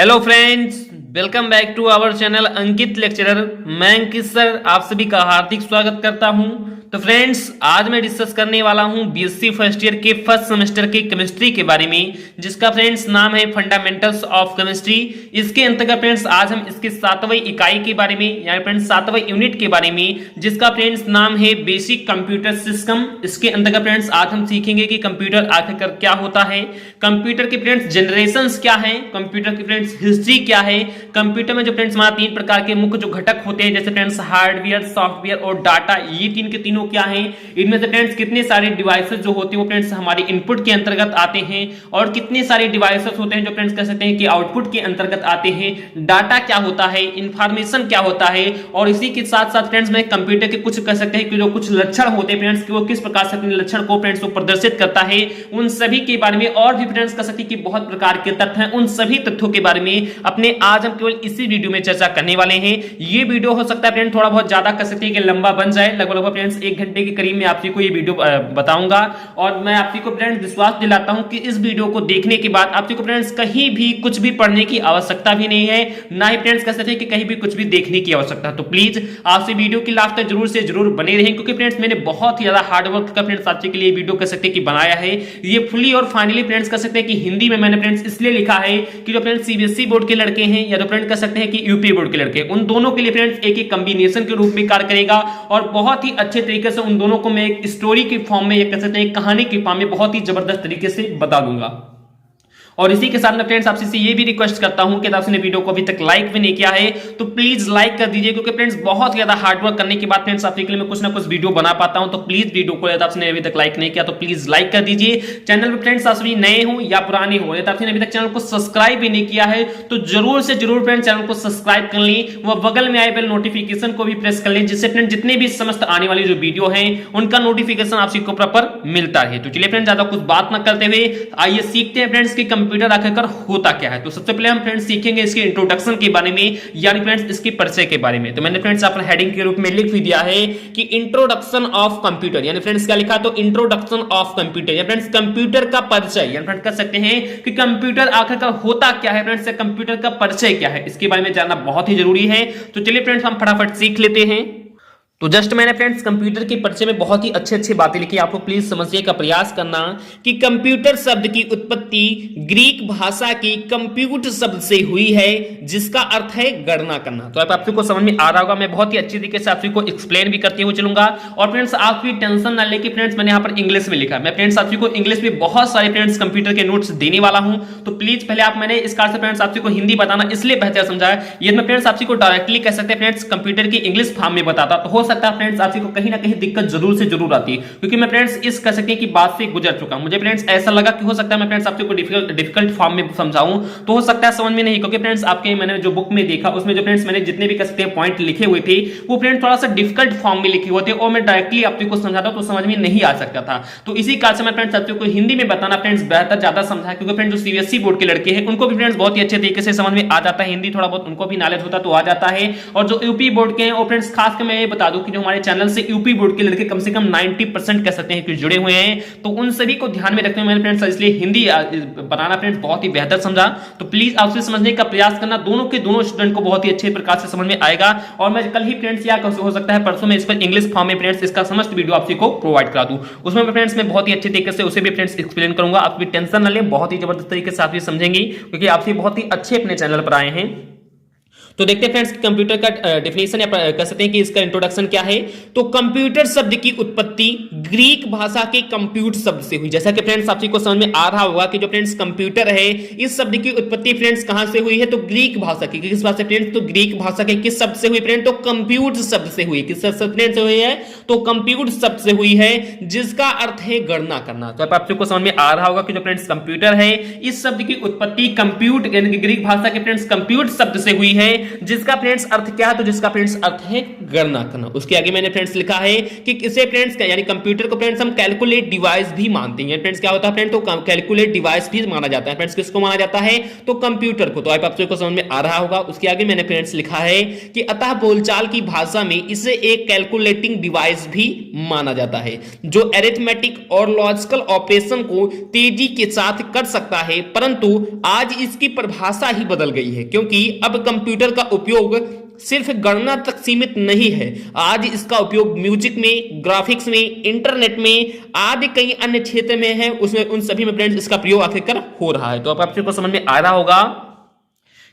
Hello friends, welcome back to our channel Ankit lecturer. मैं Ankit sir आप सभी का हार्दिक स्वागत करता हूं। तो फ्रेंड्स, आज मैं डिस्कस करने वाला हूं बीएससी फर्स्ट ईयर के फर्स्ट सेमेस्टर के केमिस्ट्री के बारे में, जिसका फ्रेंड्स नाम है फंडामेंटल्स ऑफ केमिस्ट्री। इसके अंतर्गत फ्रेंड्स आज हम इसके 7वीं इकाई के बारे में यानी फ्रेंड्स 7वें यूनिट के बारे में, जिसका फ्रेंड्स नाम है बेसिक कंप्यूटर सिस्टम। इसके अंतर्गत फ्रेंड्स आज हम सीखेंगे कि कंप्यूटर आखिरकार क्या होता है, कंप्यूटर के फ्रेंड्स जनरेशंस क्या है, कंप्यूटर की फ्रेंड्स हिस्ट्री क्या है, कंप्यूटर में जो फ्रेंड्स हमारा 3 प्रकार के मुख्य जो घटक होते हैं जैसे फ्रेंड्स हार्डवेयर, सॉफ्टवेयर और डाटा, ये तीन के तीनों क्या हैं, इनमें से फ्रेंड्स कितने सारे डिवाइसेस जो होते हैं वो फ्रेंड्स हमारे इनपुट के अंतर्गत आते हैं और कितने सारे डिवाइसेस होते हैं जो फ्रेंड्स कह सकते हैं कि आउटपुट के अंतर्गत आते हैं। डाटा क्या होता है, इंफॉर्मेशन क्या होता है, और इसी के साथ साथ फ्रेंड्स में कंप्यूटर के कुछ कह सकते हैं कि जो कुछ लक्षण होते हैं फ्रेंड्स कि वो किस प्रकार से अपने लक्षण को फ्रेंड्स प्रदर्शित करता है, उन सभी के बारे में और भी फ्रेंड्स कह सकते हैं कि बहुत प्रकार के तथ्य हैं, उन सभी तथ्यों के बारे में अपने आज हम केवल इसी वीडियो में चर्चा करने वाले हैं। ये वीडियो हो सकता है फ्रेंड्स थोड़ा बहुत ज्यादा कह सकते हैं कि लंबा बन जाए, लगभग फ्रेंड्स 1 घंटे के करीब में आप को ये वीडियो बताऊंगा और मैं आप को फ्रेंड्स विश्वास दिलाता हूं कि इस वीडियो को देखने के बाद आप को फ्रेंड्स कहीं भी कुछ भी पढ़ने की आवश्यकता भी नहीं है, ना ही फ्रेंड्स कह सकते हैं कि कहीं भी कुछ भी देखने की आवश्यकता। तो प्लीज आपसे वीडियो की लास्ट तक जरूर से जरूर बने रहें, क्योंकि फ्रेंड्स मैंने बहुत ही ज्यादा हार्डवर्क का फ्रेंड्स आपके लिए वीडियो कह सकते हैं कि बनाया है। ये फुली और फाइनली फ्रेंड्स कह सकते हैं कि हिंदी में मैंने फ्रेंड्स इसलिए लिखा है कि जो फ्रेंड्स सीबीएसई बोर्ड के लड़के हैं या तो फ्रेंड्स कह सकते हैं कि यूपी बोर्ड के लड़के, उन दोनों के लिए फ्रेंड्स एक एक कॉम्बिनेशन के रूप में कार्य करेगा और बहुत ही अच्छे तरीके से उन दोनों को मैं एक स्टोरी की फॉर्म में, एक कह सकते हैं कहानी की फॉर्म में बहुत ही जबरदस्त तरीके से बता दूंगा। और इसी के साथ में फ्रेंड्स आपसे ये भी रिक्वेस्ट करता हूं कि आपने वीडियो को अभी तक लाइक भी नहीं किया है तो प्लीज लाइक कर दीजिए, क्योंकि फ्रेंड्स बहुत ज्यादा हार्डवर्क करने के बाद फ्रेंड्स आपके लिए मैं कुछ ना कुछ वीडियो बना पाता हूं। तो प्लीज वीडियो को यदि आपने अभी तक लाइक नहीं किया तो प्लीज लाइक कर दीजिए। चैनल पर फ्रेंड्स आप नए हो या पुराने हो, यदि आपने अभी तक चैनल को सब्सक्राइब भी नहीं किया है तो जरूर से जरूर फ्रेंड्स चैनल को सब्सक्राइब कर लें, वह बगल में आए बेल नोटिफिकेशन को भी प्रेस कर लें, जिससे फ्रेंड्स जितने भी समस्त आने वाली जो वीडियो है उनका नोटिफिकेशन आपको प्रॉपर मिलता है। तो चलिए फ्रेंड्स ज्यादा कुछ बात ना करते हुए आइए सीखते हैं फ्रेंड्स कि कंप्यूटर आखिरकार होता क्या है। तो सबसे पहले हम फ्रेंड्स सीखेंगे इसके इंट्रोडक्शन के बारे में, यानी फ्रेंड्स इसके परिचय के बारे में। तो मैंने फ्रेंड्स अपना हेडिंग के रूप में लिख भी दिया है कि इंट्रोडक्शन ऑफ कंप्यूटर, यानी फ्रेंड्स क्या लिखा तो इंट्रोडक्शन ऑफ कंप्यूटर, यानी फ्रेंड्स कंप्यूटर का परिचय, यानी फ्रेंड्स कह सकते हैं कि कंप्यूटर आखिरकार होता क्या है, फ्रेंड्स कंप्यूटर का परिचय क्या है, इसके बारे में जानना बहुत ही जरूरी है। तो चलिए फ्रेंड्स हम फटाफट सीख लेते हैं। तो जस्ट मैंने फ्रेंड्स कंप्यूटर के परिचय में बहुत ही अच्छी बातें लिखी, आपको प्लीज समझने का प्रयास करना कि कंप्यूटर शब्द की उत्पत्ति ग्रीक भाषा की कंप्यूट शब्द से हुई है, जिसका अर्थ है गणना करना। तो आप आपको समझ में आ रहा होगा, मैं बहुत ही अच्छी तरीके से आपको एक्सप्लेन भी करते हुए चलूंगा। और फ्रेंड्स आप भी टेंशन ना लेके फ्रेंड्स मैंने यहाँ पर इंग्लिश में लिखा, मैं फ्रेंड्स आपको इंग्लिश में बहुत सारे फ्रेंड्स कंप्यूटर के नोट्स देने वाला हूं। तो प्लीज पहले आप मैंने इस कार से फ्रेंड्स आपको हिंदी बताना इसलिए बेहतर समझा, ये मैं फ्रेंड्स आपको डायरेक्टली कह सकते हैं फ्रेंड्स कंप्यूटर की इंग्लिश फॉर्म में बताता तो हो सकता है फ्रेंड्स आपको कहीं ना कहीं दिक्कत जरूर से जरूर आती है, क्योंकि मैं फ्रेंड्स इस कह सकते हैं कि बात से गुजर चुका हूं। मुझे फ्रेंड्स ऐसा लगा कि हो सकता है मैं फ्रेंड्स आपको डिफिकल्ट फॉर्म में समझाऊं तो हो सकता है समझ में नहीं, क्योंकि फ्रेंड्स आपके मैंने जो बुक में देखा उसमें जो फ्रेंड्स मैंने जितने भी कह सकते हैं पॉइंट लिखे हुए थे वो फ्रेंड्स थोड़ा सा डिफिकल्ट फॉर्म में लिखे हुए थे और मैं डायरेक्टली आपको समझाता तो समझ में नहीं आ सकता था। तो इसी कारण से मैं फ्रेंड्स आपको हिंदी में बताना फ्रेंड्स बेहतर ज्यादा समझा, क्योंकि फ्रेंड्स जो सीबीएसई बोर्ड के लड़के हैं उनको भी फ्रेंड्स बहुत ही अच्छे तरीके से समझ में आ जाता है हिंदी, थोड़ा बहुत उनको भी नॉलेज होता तो आ जाता है। और जो यूपी बोर्ड के हैं और फ्रेंड्स खास कर मैं ये बता दूं कि जो हमारे चैनल से यूपी बोर्ड के लड़के कम से कम 90% कह सकते हैं कि जुड़े हुए हैं, तो उन सभी को ध्यान में रखते हुए मैंने फ्रेंड्स इसलिए हिंदी बनाना फ्रेंड्स बहुत ही बेहतर समझा। तो प्लीज आपसे समझने का प्रयास करना, दोनों के दोनों स्टूडेंट को बहुत ही अच्छे प्रकार से समझ में आएगा। और मैं कल ही फ्रेंड्स या हो सकता है परसों में इस पर इंग्लिश फॉर्म में फ्रेंड्स इसका समस्त वीडियो आपको प्रोवाइड करा दूं, उसमें फ्रेंड्स मैं बहुत ही अच्छे तरीके से उसे भी फ्रेंड्स एक्सप्लेन करूंगा। आप भी टेंशन न लें, बहुत ही जबरदस्त तरीके से आप भी समझेंगे, क्योंकि आपसे बहुत ही अच्छे अपने चैनल पर आए हैं। तो देखते हैं फ्रेंड्स कंप्यूटर का डेफिनेशन या कह सकते हैं कि इसका इंट्रोडक्शन क्या है। तो कंप्यूटर शब्द की उत्पत्ति ग्रीक भाषा के कंप्यूट शब्द से हुई, जैसा कि फ्रेंड्स आपको समझ में आ रहा होगा कि जो फ्रेंड्स कंप्यूटर है इस शब्द की उत्पत्ति फ्रेंड्स कहां से हुई है तो ग्रीक भाषा की, किस भाषा से फ्रेंड्स तो ग्रीक भाषा के किस शब्द से हुई फ्रेंड्स तो कंप्यूट शब्द से हुई, किस शब्द फ्रेंड्स से हुई है तो कंप्यूट शब्द से हुई है, जिसका अर्थ है गणना करना। तो आपको समझ में आ रहा होगा कि जो फ्रेंड्स कंप्यूटर है इस शब्द की उत्पत्ति कंप्यूट यानी कि ग्रीक भाषा के फ्रेंड्स कंप्यूट शब्द से हुई है, जिसका फ्रेंड्स अर्थ क्या है तो जिसका फ्रेंड्स अर्थ है गणना करना। उसके आगे मैंने फ्रेंड्स लिखा है कि इसे फ्रेंड्स यानी कंप्यूटर को फ्रेंड्स हम कैलकुलेट डिवाइस भी मानते हैं। फ्रेंड्स क्या होता है फ्रेंड्स, तो कैलकुलेट डिवाइस भी माना जाता है। फ्रेंड्स किसको माना जाता है, तो कंप्यूटर को। तो आप सबको समझ में आ रहा होगा। उसके आगे मैंने फ्रेंड्स लिखा है कि अतः बोलचाल की भाषा में इसे एक कैलकुलेटिंग डिवाइस भी माना जाता है जो अरिथमेटिक और लॉजिकल ऑपरेशन को तेजी के साथ कर सकता है। परंतु आज इसकी परिभाषा ही बदल गई है, क्योंकि अब कंप्यूटर का उपयोग सिर्फ गणना तक सीमित नहीं है। आज इसका उपयोग म्यूजिक में, ग्राफिक्स में, इंटरनेट में आदि कई अन्य क्षेत्र में है, उसमें उन सभी में फ्रेंड्स इसका प्रयोग आखिरकार हो रहा है। तो अब आपको समझ में आ रहा होगा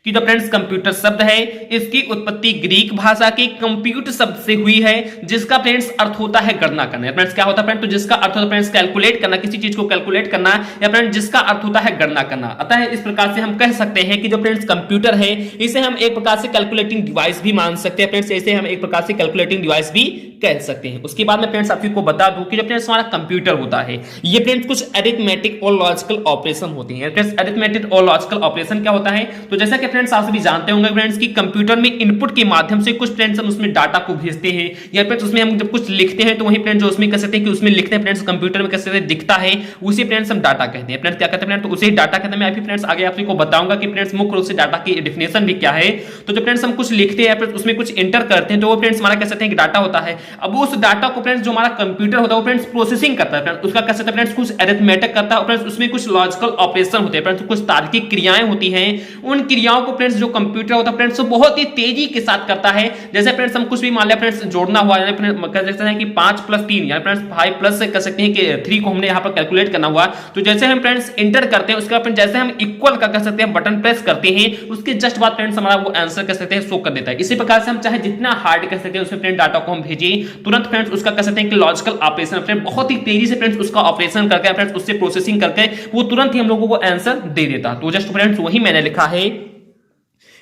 कि जो फ्रेंड्स कंप्यूटर शब्द है इसकी उत्पत्ति ग्रीक भाषा के कंप्यूट शब्द से हुई है, जिसका फ्रेंड्स अर्थ होता है गणना करना। फ्रेंड्स क्या होता है फ्रेंड्स, तो जिसका अर्थ होता है फ्रेंड्स कैलकुलेट करना, किसी चीज को कैलकुलेट करना, या फ्रेंड्स जिसका अर्थ होता है गणना करना। अतः इस प्रकार से हम कह सकते हैं कि जो फ्रेंड्स कंप्यूटर है इसे हम एक प्रकार से कैलकुलेटिंग डिवाइस भी मान सकते हैं। फ्रेंड्स इसे हम एक प्रकार से कैलकुलेटिंग डिवाइस भी कह सकते हैं। उसके बाद में फ्रेंड्स आपको बता दूं कि जो फ्रेंड्स हमारा कंप्यूटर होता है ये फ्रेंड्स कुछ अरिथमेटिक और लॉजिकल ऑपरेशन होते हैं। फ्रेंड्स अरिथमेटिक और लॉजिकल ऑपरेशन क्या होता है, तो जैसा कि फ्रेंड्स आप सभी जानते होंगे फ्रेंड्स कि कंप्यूटर में इनपुट के माध्यम से कुछ फ्रेंड्स हम उसमें डाटा को भेजते हैं, या फ्रेंड्स उसमें हम जब कुछ लिखते हैं तो वही फ्रेंड्स जो उसमें कह सकते हैं कि उसमें लिखते हैं फ्रेंड्स कंप्यूटर में कैसे दिखता है उसी फ्रेंड्स हम डाटा कहते हैं। फ्रेंड्स क्या कहते हैं फ्रेंड्स, तो उसे डाटा कहते हैं। मैं अभी फ्रेंड्स आगे आपको बताऊंगा कि फ्रेंड्स मुख्य रूप से डाटा की डेफिनेशन भी क्या है। तो जो फ्रेंड्स हम कुछ लिखते हैं उसमें कुछ एंटर करते हैं तो वो फ्रेंड्स हमारा कह सकते हैं कि डाटा होता है। अब उस डाटा को फ्रेंड्स जो हमारा कंप्यूटर होता है वो फ्रेंड्स प्रोसेसिंग करता है। फ्रेंड्स उसका कह सकते हैं फ्रेंड्स कुछ अरिथमेटिक करता है, फ्रेंड्स उसमें कुछ लॉजिकल ऑपरेशन होते हैं, फ्रेंड्स कुछ तार्किक क्रियाएं होती हैं। उन क्रियाओं को फ्रेंड्स जो कंप्यूटर होता है फ्रेंड्स बहुत ही तेजी के साथ करता है। जैसे फ्रेंड्स हम कुछ भी मान लिया फ्रेंड्स जोड़ना हुआ, कह सकते हैं कि 5 + 3 या फ्रेंड्स 5+ से कह सकते हैं कि 3 को हमने यहां पर कैलकुलेट करना हुआ, तो जैसे हम फ्रेंड्स इंटर करते हैं उसके बाद जैसे हम इक्वल का कह सकते हैं बटन प्रेस करते हैं उसके जस्ट बाद फ्रेंड्स हमारा वो आंसर कह सकते हैं शो कर देता है। इसी प्रकार से हम चाहे जितना हार्ड कह सकते हैं उसमें फ्रेंड डाटा को हम भेजें तुरंत फ्रेंड्स उसका कह सकते हैं कि लॉजिकल ऑपरेशन फ्रेंड बहुत ही तेजी से फ्रेंड्स उसका ऑपरेशन करके फ्रेंड्स उससे प्रोसेसिंग करके वो तुरंत ही हम लोगों को आंसर दे देता। तो जस्ट फ्रेंड्स वही मैंने लिखा है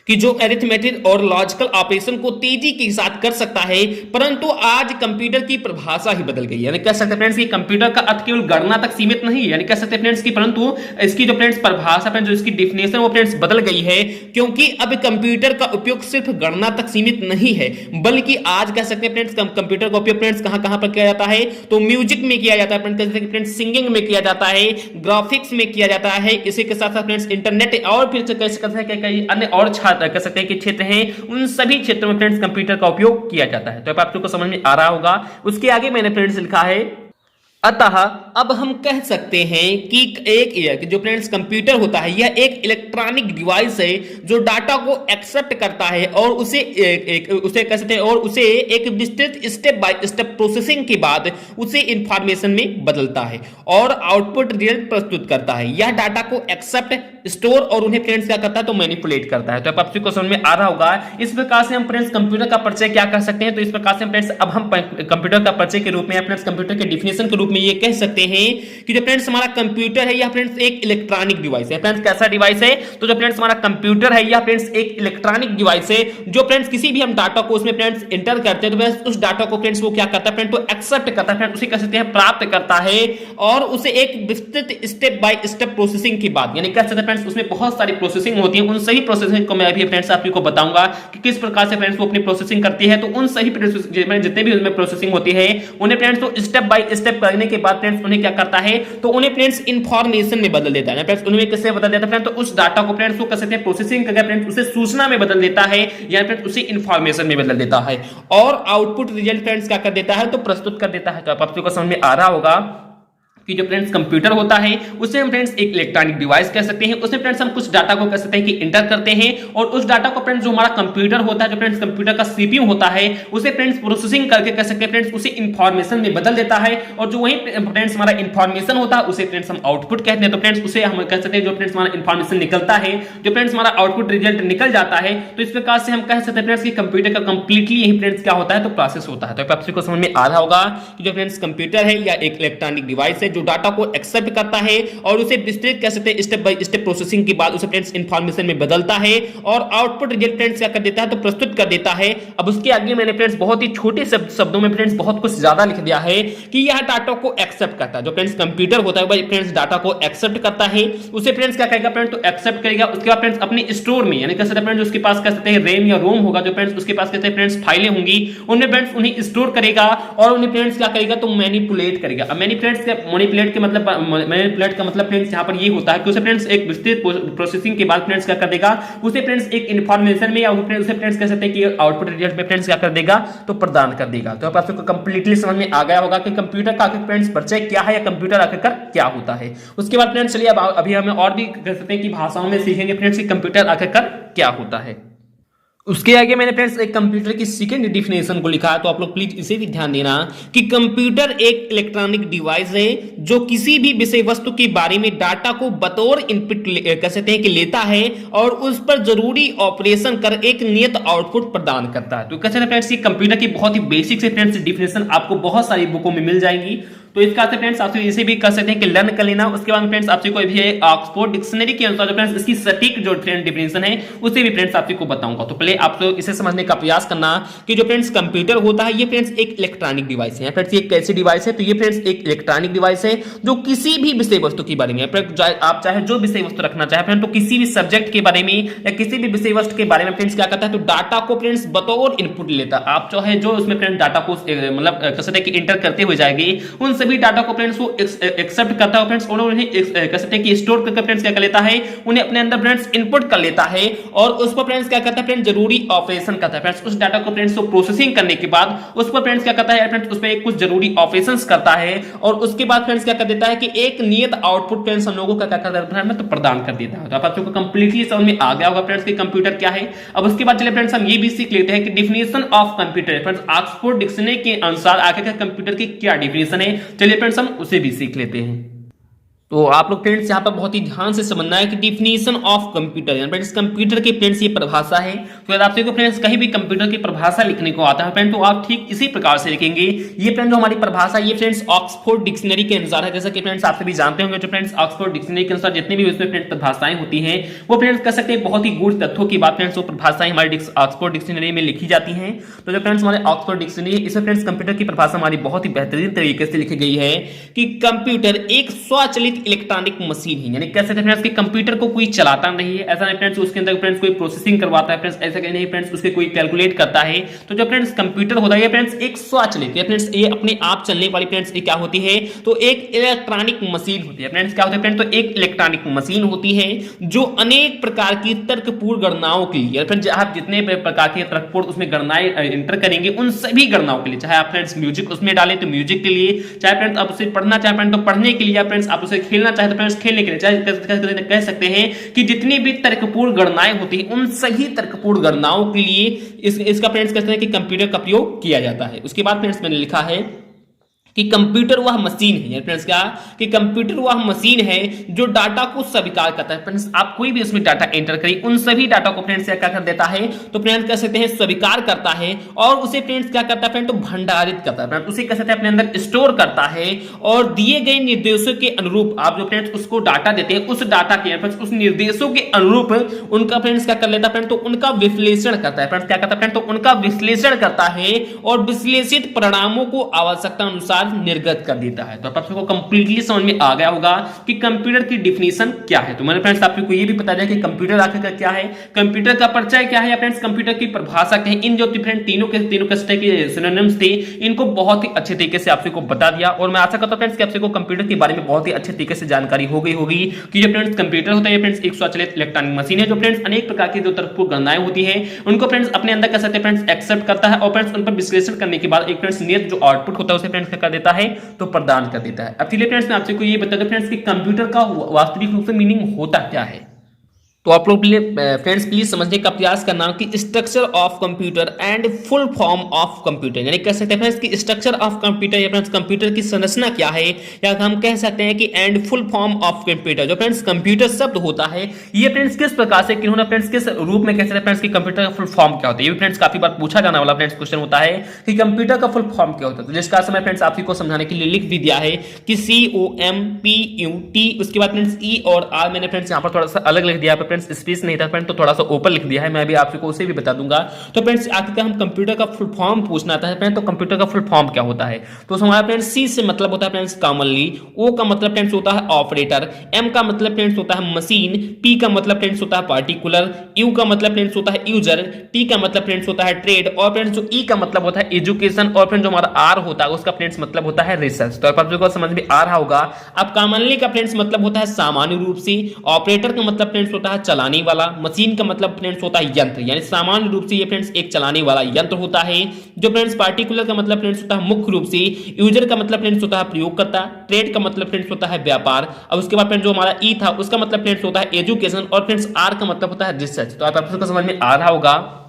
कि जो अरिथमेटिक और लॉजिकल ऑपरेशन को तेजी के साथ कर सकता है, परंतु आज कंप्यूटर की परिभाषा ही बदल गई है। यानी कह सकते हैं फ्रेंड्स कि कंप्यूटर का अर्थ केवल गणना तक सीमित नहीं है, यानी कह सकते हैं फ्रेंड्स कि परंतु इसकी जो फ्रेंड्स परिभाषा फ्रेंड्स जो इसकी डेफिनेशन वो फ्रेंड्स बदल गई है, क्योंकि अब कंप्यूटर का उपयोग सिर्फ गणना तक सीमित नहीं है, बल्कि आज कह सकते हैं फ्रेंड्स कंप्यूटर का उपयोग फ्रेंड्स कहां पर किया जाता है, तो म्यूजिक में किया जाता है, फ्रेंड्स सिंगिंग में किया जाता है, ग्राफिक्स में किया जाता है, इसी के साथ साथ फ्रेंड्स इंटरनेट और फिर कह सकते हैं कई अन्य और कह सकते हैं कि क्षेत्र हैं, उन सभी क्षेत्रों में फ्रेंड्स कंप्यूटर का उपयोग किया जाता है। तो अब आपको समझ में आ रहा होगा। उसके आगे मैंने फ्रेंड्स लिखा है अतः अब हम कह सकते हैं कि एक जो फ्रेंड्स कंप्यूटर होता है यह एक इलेक्ट्रॉनिक डिवाइस है जो डाटा को एक्सेप्ट करता है और उसे उसे कह सकते हैं और उसे एक विस्तृत स्टेप बाय स्टेप प्रोसेसिंग के बाद उसे इंफॉर्मेशन में बदलता है और आउटपुट रिजल्ट प्रस्तुत करता है। यह डाटा को एक्सेप्ट, स्टोर और उन्हें फ्रेंड्स क्या करता है, तो मैनिपुलेट करता है। तो अब आपको समझ में आ रहा होगा। इस प्रकार से हम फ्रेंड्स कंप्यूटर का परिचय क्या कर सकते हैं, तो इस प्रकार से फ्रेंड्स अब हम कंप्यूटर का परिचय के रूप में फ्रेंड्स कंप्यूटर के डिफिनेशन के रूप में ये कह सकते हैं कि जो फ्रेंड्स हमारा कंप्यूटर है यह फ्रेंड्स एक इलेक्ट्रॉनिक डिवाइस है। फ्रेंड्स कैसा डिवाइस है, तो जो फ्रेंड्स हमारा कंप्यूटर है यह फ्रेंड्स एक इलेक्ट्रॉनिक डिवाइस है जो फ्रेंड्स किसी भी हम डाटा को उसमें फ्रेंड्स इंटर करते हैं तो उस डाटा को फ्रेंड्स वो क्या करता है, फ्रेंड्स वो एक्सेप्ट करता है, फ्रेंड्स उसे कह सकते हैं प्राप्त करता है और उसे एक विस्तृत स्टेप बाय स्टेप प्रोसेसिंग के बाद, यानी कह सकते हैं फ्रेंड्स उसमें बहुत सारी प्रोसेसिंग होती है। उन सही प्रोसेसिंग को मैं अभी फ्रेंड्स आपको बताऊंगा कि किस प्रकार से फ्रेंड्स वो अपनी प्रोसेसिंग करती है। तो उन सही जितने भी उसमें प्रोसेसिंग होती है उन्हें फ्रेंड्स तो स्टेप बाय स्टेप करने के बाद फ्रेंड्स उन्हें क्या करता है, तो उन्हें फ्रेंड्स इंफॉर्मेशन में बदल देता है। फ्रेंड्स उन्हें किससे बदल देता है फ्रेंड्स, तो उस डाटा को फ्रेंड्स वो कह सकते हैं प्रोसेसिंग करके फ्रेंड्स उसे सूचना में बदल देता है या फ्रेंड्स उसे इंफॉर्मेशन में बदल देता है और आउटपुट रिजल्ट फ्रेंड्स क्या कर देता है, तो प्रस्तुत कर देता है। तो आपको समझ में आ रहा होगा कि जो फ्रेंड्स कंप्यूटर होता है उसे हम फ्रेंड्स एक इलेक्ट्रॉनिक डिवाइस कह सकते हैं। उसमें फ्रेंड्स हम कुछ डाटा को कह सकते हैं कि इंटर करते हैं और उस डाटा को फ्रेंड्स जो हमारा कंप्यूटर होता है, जो फ्रेंड्स कंप्यूटर का सीपीयू होता है, उसे फ्रेंड्स प्रोसेसिंग करके कह सकते हैं फ्रेंड्स उसे इंफॉर्मेशन में बदल देता है और जो वही फ्रेंड्स हमारा इंफॉर्मेशन होता है उसे फ्रेंड्स हम आउटपुट कहते हैं। तो फ्रेंड्स उसे हम कह सकते हैं जो फ्रेंड्स हमारा इंफॉर्मेशन निकलता है, जो फ्रेंड्स हमारा आउटपुट रिजल्ट निकल जाता है, तो इस प्रकार से हम कह सकते हैं फ्रेंड्स कि कंप्यूटर का कंप्लीटली यही फ्रेंड्स क्या होता है, तो प्रोसेस होता है। तो आपको समझ में आ रहा होगा कि जो फ्रेंड्स कंप्यूटर है या एक इलेक्ट्रॉनिक डिवाइस है जो डाटा को एक्सेप्ट करता है और उसे विस्तृत कह सकते हैं स्टेप बाय स्टेप प्रोसेसिंग के बाद उसे फ्रेंड्स इंफॉर्मेशन में बदलता है और आउटपुट रिजल्ट फ्रेंड्स क्या कर देता है, तो प्रस्तुत कर देता है। अब उसके आगे मैंने फ्रेंड्स बहुत ही छोटे शब्दों में फ्रेंड्स बहुत कुछ ज्यादा लिख दिया है कि यह डाटा को एक्सेप्ट करता है। जो फ्रेंड्स कंप्यूटर होता है वह फ्रेंड्स डाटा को एक्सेप्ट करता है, उसे फ्रेंड्स क्या करेगा फ्रेंड्स, तो एक्सेप्ट करेगा। उसके बाद फ्रेंड्स अपने स्टोर में यानी कह सकते हैं फ्रेंड्स उसके पास कह सकते हैं रैम या रोम होगा, जो फ्रेंड्स उसके पास कहते हैं फ्रेंड्स फाइलें होंगी, उनमें फ्रेंड्स उन्हें स्टोर करेगा और उन्हें फ्रेंड्स क्या करेगा, तो मैनिपुलेट करेगा। अब मैनिपुलेट का मतलब फ्रेंड्स यहां पर ये होता है कि उसे फ्रेंड्स एक विस्तृत प्रोसेसिंग के बाद फ्रेंड्स क्या कर देगा, उसे फ्रेंड्स एक इंफॉर्मेशन में या उसे फ्रेंड्स कह सकते हैं कि आउटपुट रिजल्ट में फ्रेंड्स क्या कर देगा, तो प्रदान कर देगा। तो आपको कंप्लीटली समझ में आ गया होगा कि कंप्यूटर का फ्रेंड्स परिचय क्या है या कंप्यूटर आखिरकार क्या होता है। उसके बाद फ्रेंड्स चलिए अब अभी हमें और भी कह सकते हैं कि भाषाओं में सीखेंगे फ्रेंड्स कि कंप्यूटर आखिरकार क्या होता है। उसके आगे मैंने फ्रेंड्स एक कंप्यूटर की सेकंड डिफिनेशन को लिखा है, तो आप लोग प्लीज इसे भी ध्यान देना कि कंप्यूटर एक इलेक्ट्रॉनिक डिवाइस है जो किसी भी विषय वस्तु के बारे में डाटा को बतौर इनपुट कह सकते हैं कि लेता है और उस पर जरूरी ऑपरेशन कर एक नियत आउटपुट प्रदान करता है। तो कह सकते हैं फ्रेंड्स ये कंप्यूटर की बहुत ही बेसिक से फ्रेंड्स डिफिनेशन आपको बहुत सारी बुकों में मिल जाएंगी, तो इसका से फ्रेंड्स आपसे इसे भी कर सकते हैं कि लर्न कर लेना। उसके बाद फ्रेंड्स आपसे कोई भी ऑक्सफोर्ड डिक्शनरी के अनुसार जो फ्रेंड्स इसकी सटीक जो फ्रेंड डिफिनेशन है उसे भी फ्रेंड्स आपको बताऊंगा। तो पहले आप लोग इसे समझने का प्रयास करना कि जो फ्रेंड्स कंप्यूटर होता है ये फ्रेंड्स एक इलेक्ट्रॉनिक डिवाइस है। फ्रेंड्स ये कैसी डिवाइस है, तो ये फ्रेंड्स एक इलेक्ट्रॉनिक डिवाइस है जो किसी भी विषय वस्तु के बारे में आप चाहे जो विषय वस्तु रखना चाहे फ्रेंड, तो किसी भी सब्जेक्ट के बारे में या किसी भी विषय वस्तु के बारे में फ्रेंड्स क्या करता है, तो डाटा को फ्रेंड्स बतौर इनपुट लेता है। आप चाहे जो उसमें फ्रेंड्स डाटा को मतलब कह सकते हैं कि इंटर करते हुए जाएगी, उन सभी डाटा को फ्रेंड्स एक्सेप्ट करता है फ्रेंड्स और उन्हें कह सकते हैं कि स्टोर करके फ्रेंड्स क्या कर लेता है, उन्हें अपने अंदर फ्रेंड्स इनपुट कर लेता है और उस पर फ्रेंड्स क्या करता है, फ्रेंड्स जरूरी ऑपरेशन करता है। फ्रेंड्स उस डाटा को फ्रेंड्स प्रोसेसिंग करने के बाद उस पर फ्रेंड्स क्या करता है, फ्रेंड्स उस पर कुछ जरूरी ऑपरेशंस करता है और उसके बाद फ्रेंड्स क्या कर देता है कि एक नियत आउटपुट फ्रेंड्स हम लोगों का क्या करता है, तो प्रदान कर देता है। तो आप लोगों को कंप्लीटली समझ में आ गया होगा फ्रेंड्स कि कंप्यूटर क्या है। अब उसके बाद चलिए फ्रेंड्स हम ये भी सीख लेते हैं कि definition of computer friends Oxford dictionary के अनुसार आखिर कंप्यूटर की क्या डिफिनेशन है, चलिए फ्रेंड्स हम उसे भी सीख लेते हैं। तो आप लोग फ्रेंड्स यहाँ पर बहुत ही ध्यान से समझना है कि डिफिनेशन ऑफ कंप्यूटर यानी फ्रेंड्स कंप्यूटर की फ्रेंड्स ये परिभाषा है। तो यदि आपसे फ्रेंड्स कहीं भी कंप्यूटर की परिभाषा लिखने को आता है फ्रेंड, तो आप ठीक इसी प्रकार से लिखेंगे। ये फ्रेंड जो हमारी परिभाषा ये फ्रेंड्स ऑक्सफोर्ड डिक्शनरी के अनुसार है। जैसा कि फ्रेंड्स आप सभी जानते होंगे जो फ्रेंड्स ऑक्सफोर्ड डिक्शनरी के अनुसार जितनी भी उसमें फ्रेंड्स परिभाषाएं होती हैं वो फ्रेंड्स कह सकते हैं बहुत ही गूढ़ तथ्यों की बात फ्रेंड्स वो परिभाषाएं हमारी ऑक्सफोर्ड डिक्शनरी में लिखी जाती हैं। तो जो फ्रेंड्स हमारे ऑक्सफोर्ड डिक्शनरी इसमें फ्रेंड्स कंप्यूटर की परिभाषा हमारी बहुत ही बेहतरीन तरीके से लिखी गई है कि कंप्यूटर एक स्वचालित इलेक्ट्रॉनिक मशीन है। यानी कह सकते हैं फ्रेंड्स कि कंप्यूटर को कोई चलाता नहीं है, ऐसा नहीं फ्रेंड्स उसके अंदर फ्रेंड्स कोई प्रोसेसिंग करवाता है फ्रेंड्स, ऐसा नहीं फ्रेंड्स उसके कोई कैलकुलेट करता है। तो जो फ्रेंड्स कंप्यूटर होता है फ्रेंड्स एक स्वचालित फ्रेंड्स ये अपने आप चलने वाली फ्रेंड्स क्या होती है, तो एक इलेक्ट्रॉनिक मशीन होती है फ्रेंड्स। क्या होता है फ्रेंड्स, तो एक इलेक्ट्रॉनिक मशीन होती है जो अनेक प्रकार की तर्कपूर्ण गणनाओं के लिए फ्रेंड्स आप जितने प्रकार के तर्कपूर्ण उसमें गणनाएं इंटर करेंगे उन सभी गणनाओं के लिए, चाहे आप फ्रेंड्स म्यूजिक उसमें डालें तो म्यूजिक के लिए, चाहे फ्रेंड्स आप उसे पढ़ना चाहे फ्रेंड्स तो पढ़ने के लिए, फ्रेंड्स आप उसे खेलना चाहे तो फ्रेंड्स खेलने के लिए, चाहे कह सकते हैं कि जितनी भी तर्कपूर्ण गणनाएं होती हैं उन सभी तर्कपूर्ण गणनाओं के लिए इसका फ्रेंड्स कहते हैं कि कंप्यूटर का उपयोग किया जाता है। उसके बाद फ्रेंड्स मैंने लिखा है कि कंप्यूटर वह मशीन है फ्रेंड्स, क्या कि कंप्यूटर वह मशीन है जो डाटा को स्वीकार करता है। फ्रेंड्स आप कोई भी उसमें डाटा एंटर करिए उन सभी डाटा को फ्रेंड्स क्या कर देता है, तो फ्रेंड्स कह सकते हैं स्वीकार करता है और उसे फ्रेंड्स क्या करता है फ्रेंड, तो भंडारित करता है फ्रेंड्स, उसे कह सकते हैं अपने अंदर स्टोर करता है और दिए गए निर्देशों के अनुरूप आप जो फ्रेंड्स उसको डाटा देते हैं उस डाटा के फ्रेंड्स उस निर्देशों के अनुरूप उनका फ्रेंड्स क्या कर लेता है फ्रेंड, तो उनका विश्लेषण करता है फ्रेंड्स, क्या करता है फ्रेंड, तो उनका विश्लेषण करता है और विश्लेषित परिणामों को आवश्यकता अनुसार निर्गत कर देता है। तो आपको कंप्लीटली समझ में आ गया होगा कि कंप्यूटर की डिफिनेशन क्या है। तो मैंने फ्रेंड्स आपको ये भी बता दिया कि कंप्यूटर आखिर क्या है, कंप्यूटर का परिचय क्या है या फ्रेंड्स कंप्यूटर की परिभाषा क्या है। इन जो फ्रेंड तीनों के सिनोनिम्स थे इनको बहुत ही अच्छे तरीके से आपको बता दिया और मैं आशा करता हूं फ्रेंड्स कि आपको कंप्यूटर के बारे में बहुत ही अच्छे तरीके से जानकारी हो गई होगी कि जो फ्रेंड्स कंप्यूटर होता है फ्रेंड्स एक स्वचालित इलेक्ट्रॉनिक मशीन है जो फ्रेंड्स अनेक प्रकार की जो तर्कपूर्ण गणनाएं होती है उनको फ्रेंड्स अपने अंदर कर सकते हैं फ्रेंड्स एक्सेप्ट करता है और फ्रेंड्स उन पर विश्लेषण करने के बाद एक फ्रेंड्स नियत जो आउटपुट होता है उसे फ्रेंड्स क्या कर देता है, तो प्रदान कर देता है। अब चलिए फ्रेंड्स मैं आपसे को ये बता दूं फ्रेंड्स कि कंप्यूटर का वास्तविक रूप से मीनिंग होता क्या है। तो आप लोग फ्रेंड्स प्लीज समझने का प्रयास करना कि structure of computer and full form of computer, यानी कह सकते हैं फ्रेंड्स कि स्ट्रक्चर ऑफ कंप्यूटर या फ्रेंड्स कंप्यूटर की संरचना क्या है, या हम कह सकते हैं कि and full form of computer. जो फ्रेंड्स कंप्यूटर शब्द होता है ये फ्रेंड्स किस प्रकार से किन्होंने फ्रेंड्स किस रूप में कह सकते हैं फ्रेंड्स कि कंप्यूटर का फुल फॉर्म क्या होता है। ये फ्रेंड्स काफी बार पूछा जाने वाला फ्रेंड्स क्वेश्चन होता है कि कंप्यूटर का फुल फॉर्म क्या होता है। तो जिसका समय फ्रेंड्स आप को समझाने के लिए लिख भी दिया है कि COMPUT, उसके बाद फ्रेंड्स E और R मैंने फ्रेंड्स यहाँ पर थोड़ा सा अलग लिख दिया, फ्रेंड्स स्पेस नहीं था तो थोड़ा सा ऊपर लिख दिया है, मैं भी आपको उसे भी बता दूंगा। तो फ्रेंड्स आखिर हम कंप्यूटर का फुल फॉर्म पूछना आता है फ्रेंड्स, तो कंप्यूटर का फुल फॉर्म क्या होता है। तो हमारा फ्रेंड्स सी से मतलब होता है फ्रेंड्स कॉमनली, ओ का मतलब फ्रेंड्स होता है ऑपरेटर, एम का मतलब फ्रेंड्स होता है मशीन, पी का मतलब फ्रेंड्स होता है पार्टिकुलर, यू का मतलब फ्रेंड्स होता है यूजर, टी का मतलब फ्रेंड्स होता है ट्रेड, और फ्रेंड्स जो ई का मतलब होता है एजुकेशन, और फ्रेंड्स जो हमारा आर होता है उसका फ्रेंड्स मतलब होता है रिसर्च। तो आप लोगों को समझ में आ रहा होगा। अब कॉमनली का फ्रेंड्स मतलब होता है सामान्य रूप से, ऑपरेटर का मतलब फ्रेंड्स होता है चलाने वाला, मशीन का मतलब फ्रेंड्स होता है यंत्र, यानी सामान्य रूप से ये फ्रेंड्स एक चलाने वाला यंत्र होता है। जो फ्रेंड्स पार्टिकुलर का मतलब फ्रेंड्स होता है मुख्य रूप से, यूजर का मतलब फ्रेंड्स होता है प्रयोगकर्ता, ट्रेड का मतलब फ्रेंड्स होता है व्यापार, और उसके बाद फ्रेंड्स जो हमारा ई था उसका मतलब फ्रेंड्स होता है एजुकेशन, और फ्रेंड्स आर का मतलब होता है रिसर्च। तो आप सबको समझ में आ रहा होगा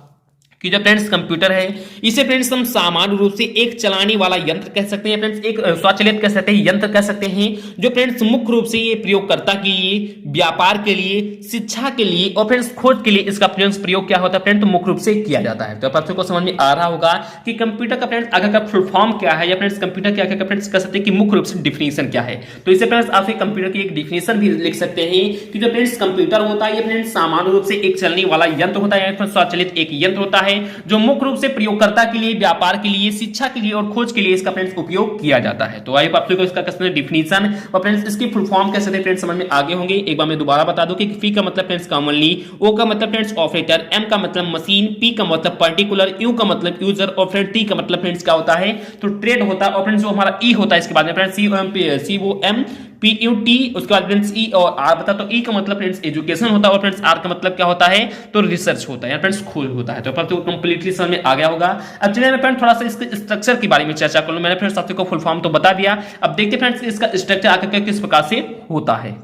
कि जो फ्रेंड्स कंप्यूटर है इसे फ्रेंड्स हम सामान्य रूप से एक चलाने वाला यंत्र कह सकते हैं फ्रेंड्स, एक स्वचालित कह सकते हैं यंत्र कह सकते हैं, जो फ्रेंड्स मुख्य रूप से ये प्रयोगकर्ता के लिए, व्यापार के लिए, शिक्षा के लिए और फ्रेंड्स खोज के लिए इसका फ्रेंड्स प्रयोग क्या होता है फ्रेंड्स, तो मुख्य रूप से किया जाता है। तो आप सबको समझ में आ रहा होगा कि कंप्यूटर का फ्रेंड्स आगे का फुल फॉर्म क्या है, या फ्रेंड्स कंप्यूटर क्या क्या फ्रेंड्स कह सकते हैं कि मुख्य रूप से डिफिनेशन क्या है। तो इसे फ्रेंड्स आप कंप्यूटर की एक डिफिनेशन भी लिख सकते हैं कि जो फ्रेंड्स कंप्यूटर होता है ये फ्रेंड्स सामान्य रूप से एक चलने वाला यंत्र होता है, स्वचालित एक यंत्र होता है जो मुख्य रूप से प्रयोगकर्ता के लिए, व्यापार के लिए, शिक्षा के लिए और खोज के लिए इसका फ्रेंड्स उपयोग किया जाता है। तो आई आप लोगों को इसका कैसे डिफिनेशन और फ्रेंड्स इसकी फुल फॉर्म कैसे थे फ्रेंड्स समझ में आगे होंगे। एक बार मैं दोबारा बता दूं कि फी का मतलब फ्रेंड्स कॉमनली, ओ का मतलब फ्रेंड्स ऑपरेटर, एम का मतलब मशीन, पी का मतलब पार्टिकुलर, यू का मतलब यूजर और फ्रेंड्स टी का मतलब फ्रेंड्स क्या होता है तो ट्रेड होता है, और फ्रेंड्स जो हमारा ई होता है इसके बाद में फ्रेंड्स COM PUT, उसके बाद फ्रेंड्स ई और आर बता, तो ई का मतलब फ्रेंड्स एजुकेशन होता है और फ्रेंड्स आर का मतलब क्या होता है तो रिसर्च होता है, फ्रेंड्स खोज होता है। तो कंप्लीटली समझ में आ गया होगा। अब चलिए मैं फ्रेंड्स थोड़ा सा इसके स्ट्रक्चर के बारे में चर्चा कर लूं। मैंने फ्रेंड्स आपको फुल फॉर्म तो बता दिया, अब देखते फ्रेंड्स इसका स्ट्रक्चर आकर किस प्रकार से होता है।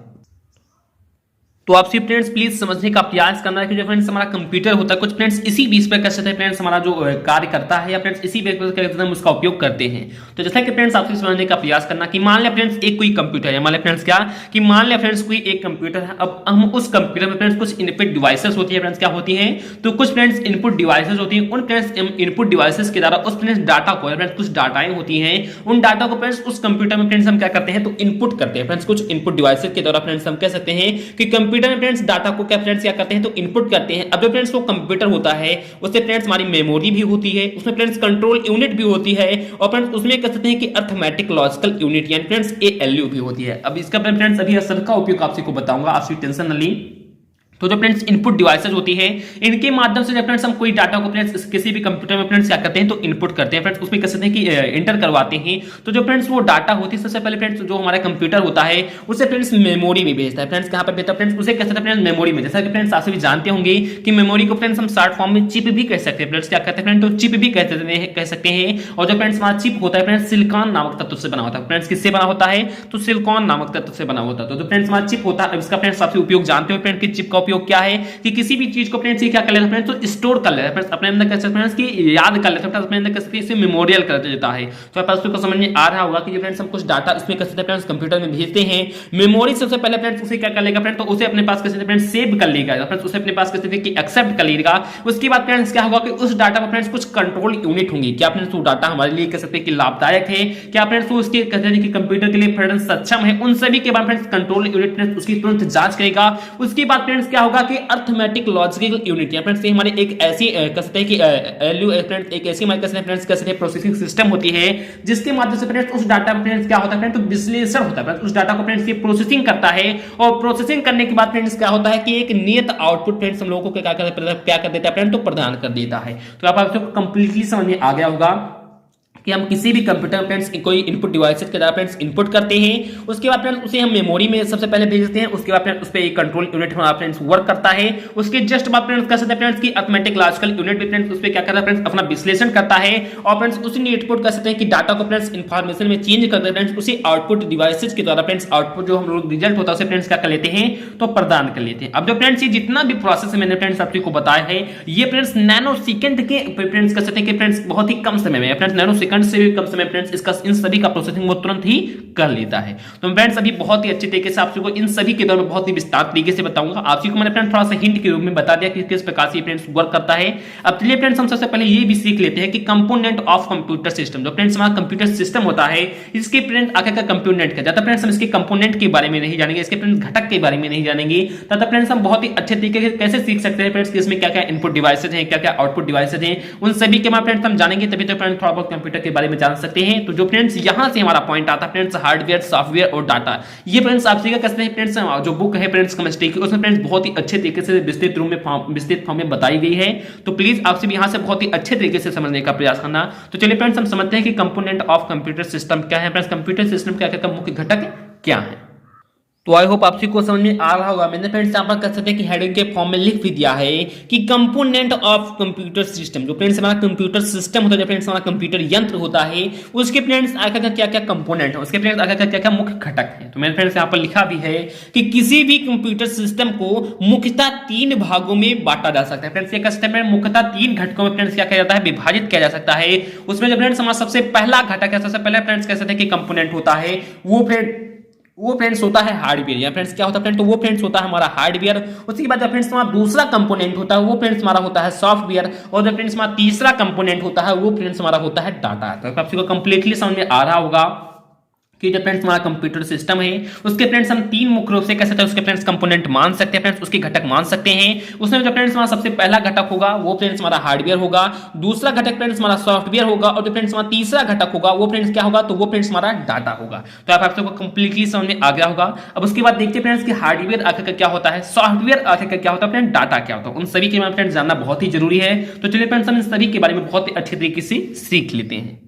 तो आपसे फ्रेंड्स प्लीज समझने का प्रयास करना है कि जो फ्रेंड्स हमारा कंप्यूटर होता है कुछ फ्रेंड्स इसी बेस पर कैसे है फ्रेंड्स हमारा जो कार्य करता है, या फ्रेंड्स इसी बेस पर हम उसका उपयोग करते हैं। तो जैसा कि फ्रेंड्स आपसे समझने का प्रयास करना कि मान लिया फ्रेंड्स एक कोई कंप्यूटर है, मान लिया फ्रेंड्स क्या कि मान लिया फ्रेंड्स कोई एक कंप्यूटर है। अब हम उस कंप्यूटर में फ्रेंड्स कुछ इनपुट डिवाइसेस होती है फ्रेंड्स, क्या होती हैं तो कुछ फ्रेंड्स इनपुट डिवाइसेस होती हैं। उन फ्रेंड्स इनपुट डिवाइसेस के द्वारा उस फ्रेंड्स डाटा को फ्रेंड्स कुछ डाटाएं होती हैं, उन डाटा को फ्रेंड्स उस कंप्यूटर में फ्रेंड्स हम क्या करते हैं तो इनपुट करते हैं फ्रेंड्स। कुछ इनपुट डिवाइसेस के द्वारा फ्रेंड्स हम कह सकते हैं कि कंप्यूटर में फ्रेंड्स डाटा को क्या फ्रेंड्स क्या करते हैं तो इनपुट करते हैं। अब जो फ्रेंड्स वो कंप्यूटर होता है उससे फ्रेंड्स हमारी मेमोरी भी होती है, उसमें फ्रेंड्स कंट्रोल यूनिट भी होती है, और फ्रेंड्स उसमें कह सकते हैं कि अर्थमेटिक लॉजिकल यूनिट यानी फ्रेंड्स ALU भी होती है। अब इसका फ्रेंड्स अभी असर का उपयोग आपसे को बताऊंगा, आपसे टेंशन न ली। तो जो फ्रेंड्स इनपुट डिवाइसेस होती है इनके माध्यम से फ्रेंड्स हम कोई डाटा को फ्रेंड्स किसी भी कंप्यूटर में फ्रेंड्स क्या करते हैं तो इनपुट करते हैं फ्रेंड्स, उसमें कह सकते हैं कि एंटर करवाते हैं। तो जो फ्रेंड्स वो डाटा होती है सबसे पहले फ्रेंड्स जो हमारा कंप्यूटर होता है उसे फ्रेंड्स मेमोरी में भेजता है फ्रेंड्स, कहां पर भेजता है फ्रेंड्स उसे कह सकते हैं फ्रेंड्स मेमोरी में। जैसा कि फ्रेंड्स आप सभी जानते होंगे कि मेमोरी को फ्रेंड्स हम शॉर्ट फॉर्म में चिप भी कह सकते हैं फ्रेंड्स, क्या कहते हैं फ्रेंड्स तो चिप भी कह सकते हैं। और जो फ्रेंड्स हमारा चिप होता है फ्रेंड्स सिलिकॉन नामक तत्व से बना होता है फ्रेंड्स, किससे बना होता है तो सिलिकॉन नामक तत्व से बना होता है। तो जो फ्रेंड्स हमारा चिप होता है इसका फ्रेंड्स आपसे उपयोग जानते हो फ्रेंड्स कि चिप का उपयोग क्या है कि किसी भी चीज को फ्रेंड्स क्या कर लेता है फ्रेंड्स तो स्टोर कर लेता है फ्रेंड्स, अपने अंदर कैसे फ्रेंड्स की याद कर लेता है अपने अंदर कैसे इसे मेमोरियल कर देता है। तो आपको समझ में आ रहा होगा कि फ्रेंड्स हम कुछ डाटा इसमें कैसे फ्रेंड्स कंप्यूटर में भेजते हैं। मेमोरी सबसे पहले फ्रेंड्स उसे क्या कर लेगा फ्रेंड्स तो उसे अपने पास कैसे फ्रेंड्स सेव कर लेगा फ्रेंड्स, उसे अपने पास कैसे कि एक्सेप्ट कर लेगा। उसके बाद फ्रेंड्स क्या होगा कि उस डाटा पर फ्रेंड्स कुछ कंट्रोल यूनिट होंगे, क्या फ्रेंड्स वो डाटा हमारे लिए कह सकते हैं कि लाभदायक है, क्या फ्रेंड्स वो उसके कहते हैं कि कंप्यूटर के लिए फ्रेंड्स सक्षम है, उन सभी के बाद फ्रेंड्स कंट्रोल यूनिट फ्रेंड्स उसकी तुरंत जांच करेगा। उसके बाद फ्रेंड्स क्या होगा कि अर्थमेटिक लॉजिकल यूनिट फ्रेंड्स हमारे एक ऐसी कह सकते हैं कि एलयू फ्रेंड्स एक ऐसी हमारे फ्रेंड्स कह सकते हैं प्रोसेसिंग सिस्टम होती है जिसके माध्यम से फ्रेंड्स उस डाटा में फ्रेंड्स क्या होता है फ्रेंड्स तो विश्लेषण होता है फ्रेंड्स, उस डाटा को फ्रेंड्स ये प्रोसेसिंग करता है, और प्रोसेसिंग करने के बाद फ्रेंड्स क्या होता है कि एक नियत आउटपुट फ्रेंड्स हम लोगों को क्या कर देता है फ्रेंड्स तो प्रदान कर देता है। तो आप आपको कंप्लीटली समझ में आ गया होगा कि हम किसी भी कंप्यूटर में फ्रेंड्स कोई इनपुट डिवाइसेस के द्वारा फ्रेंड्स इनपुट करते हैं, उसके बाद फ्रेंड्स उसे हम मेमोरी में सबसे पहले भेजते हैं, उसके बाद फ्रेंड्स उस पे एक कंट्रोल यूनिट हमारा फ्रेंड्स वर्क करता है, उसके जस्ट बाद फ्रेंड्स कह सकते हैं फ्रेंड्स की अरिथमेटिक लॉजिकल यूनिट भी फ्रेंड्स उस पे क्या करता है फ्रेंड्स अपना विश्लेषण करता है, और फ्रेंड्स उसी इनपुट कर सकते हैं कि डाटा को फ्रेंड्स इंफॉर्मेशन में चेंज करते हैं फ्रेंड्स उसी आउटपुट डिवाइसेस के द्वारा फ्रेंड्स आउटपुट जो हम लोग रिजल्ट होता है उसे फ्रेंड्स क्या कर लेते हैं तो प्रदान कर लेते हैं। अब जो फ्रेंड्स ये जितना भी प्रोसेस मैंने फ्रेंड्स आपको बताया है ये फ्रेंड्स नैनो सेकंड के फ्रेंड्स कह सकते हैं कि फ्रेंड्स बहुत ही कम समय में फ्रेंड्स नैनो सेकंड से भी कम समय फ्रेंड्स इसका इन सभी का प्रोसेसिंग वो तुरंत ही कर लेता है। तो फ्रेंड्स अभी बहुत ही अच्छे तरीके से आपको इन सभी के बारे में बहुत ही विस्तार तरीके से बताऊंगा। आपको मैंने फ्रेंड्स थोड़ा सा हिंट के रूप में बता दिया कि किस प्रकार से फ्रेंड्स वर्क करता है। अब चलिए फ्रेंड्स हम सबसे पहले ये भी सीख लेते हैं कि कंपोनेंट ऑफ कंप्यूटर सिस्टम, जो फ्रेंड्स हमारा कंप्यूटर सिस्टम होता है इसके फ्रेंड्स आगे का कंपोनेंट क्या जाता फ्रेंड्स हम इसके कंपोनेंट के बारे में नहीं जानेंगे, इसके फ्रेंड्स घटक के बारे में नहीं जानेंगे, तथा फ्रेंड्स हम बहुत ही अच्छे तरीके से कैसे सीख सकते हैं फ्रेंड्स कि इसमें क्या क्या इनपुट डिवाइसेज हैं, क्या क्या आउटपुट डिवाइसेज हैं, उन सभी के बारे में फ्रेंड्स हम जानेंगे, तभी तो फ्रेंड्स थोड़ा बहुत कंप्यूटर के बारे में जान सकते हैं। तो जो फ्रेंड्स यहां से हमारा पॉइंट आता है फ्रेंड्स हार्डवेयर, सॉफ्टवेयर और डाटा, ये फ्रेंड्स आप सीखा कैसे फ्रेंड्स जो बुक है फ्रेंड्स केमिस्ट्री की उसमें फ्रेंड्स बहुत ही अच्छे तरीके से विस्तृत फॉर्म में बताई गई है। तो प्लीज आपसे भी यहां से बहुत ही अच्छे तरीके से समझने का प्रयास करना। तो चलिए फ्रेंड्स हम समझते हैं कि कंपोनेंट ऑफ कंप्यूटर सिस्टम क्या है, फ्रेंड्स कंप्यूटर सिस्टम क्या क्या मुख्य घटक क्या है। तो आई होप आपसी को समझ में आ रहा होगा। मैंने फ्रेंड्स यहाँ पर कह सकते हैं कि हेडिंग के फॉर्म में लिख भी दिया है कि कंपोनेंट ऑफ कंप्यूटर सिस्टम, जो फ्रेंड्स हमारा कंप्यूटर सिस्टम होता है, जो फ्रेंड्स हमारा कंप्यूटर यंत्र होता है उसके फ्रेंड्स आगे का क्या क्या कंपोनेंट है, उसके फ्रेंड्स आगे का क्या क्या मुख्य घटक है। तो मैंने फ्रेंड्स यहाँ पर लिखा भी है कि किसी भी कंप्यूटर सिस्टम को मुख्यतः 3 भागों में बांटा जा सकता है। फ्रेंड्स ये कह सकते हैं मुख्यतः 3 घटकों में फ्रेंड्स क्या किया जाता है विभाजित किया जा सकता है। उसमें जो फ्रेंड्स हमारा सबसे पहला घटक है, सबसे पहले फ्रेंड्स कह सकते हैं कि कंपोनेंट होता है वो फ्रेंड्स होता है हार्डवेयर, या फ्रेंड्स क्या होता है फ्रेंड्स तो वो फ्रेंड्स होता है हमारा हार्डवेयर। उसके बाद फ्रेंड्स हमारा दूसरा कंपोनेंट होता है वो फ्रेंड्स हमारा होता है सॉफ्टवेयर, और जो फ्रेंड्स हमारा तीसरा कंपोनेंट होता है वो फ्रेंड्स हमारा होता है डाटा। तो आपको कंप्लीटली समझ में आ रहा होगा कि जो फ्रेंड्स हमारा कंप्यूटर सिस्टम है उसके फ्रेंड्स हम 3 मुख्य रूप से कह सकते हैं उसके फ्रेंड्स कंपोनेंट मान सकते हैं, फ्रेंड्स उसके घटक मान सकते हैं। उसमें जो फ्रेंड्स हमारा सबसे पहला घटक होगा वो फ्रेंड्स हमारा हार्डवेयर होगा, दूसरा घटक फ्रेंड्स हमारा सॉफ्टवेयर होगा, और जो फ्रेंड्स हमारा तीसरा घटक होगा वो फ्रेंड्स क्या होगा तो वो फ्रेंड्स हमारा डाटा होगा। तो आप सबको कंप्लीटली समझ में आ गया होगा। अब उसके बाद देखते हैं फ्रेंड्स कि हार्डवेयर आखिर का क्या होता है, सॉफ्टवेयर आखिर का क्या होता है, फ्रेंड्स डाटा क्या होता है, उन सभी के बारे में फ्रेंड्स जानना बहुत ही जरूरी है। तो चलिए फ्रेंड्स हम इन सभी के बारे में बहुत ही अच्छे तरीके से सीख लेते हैं।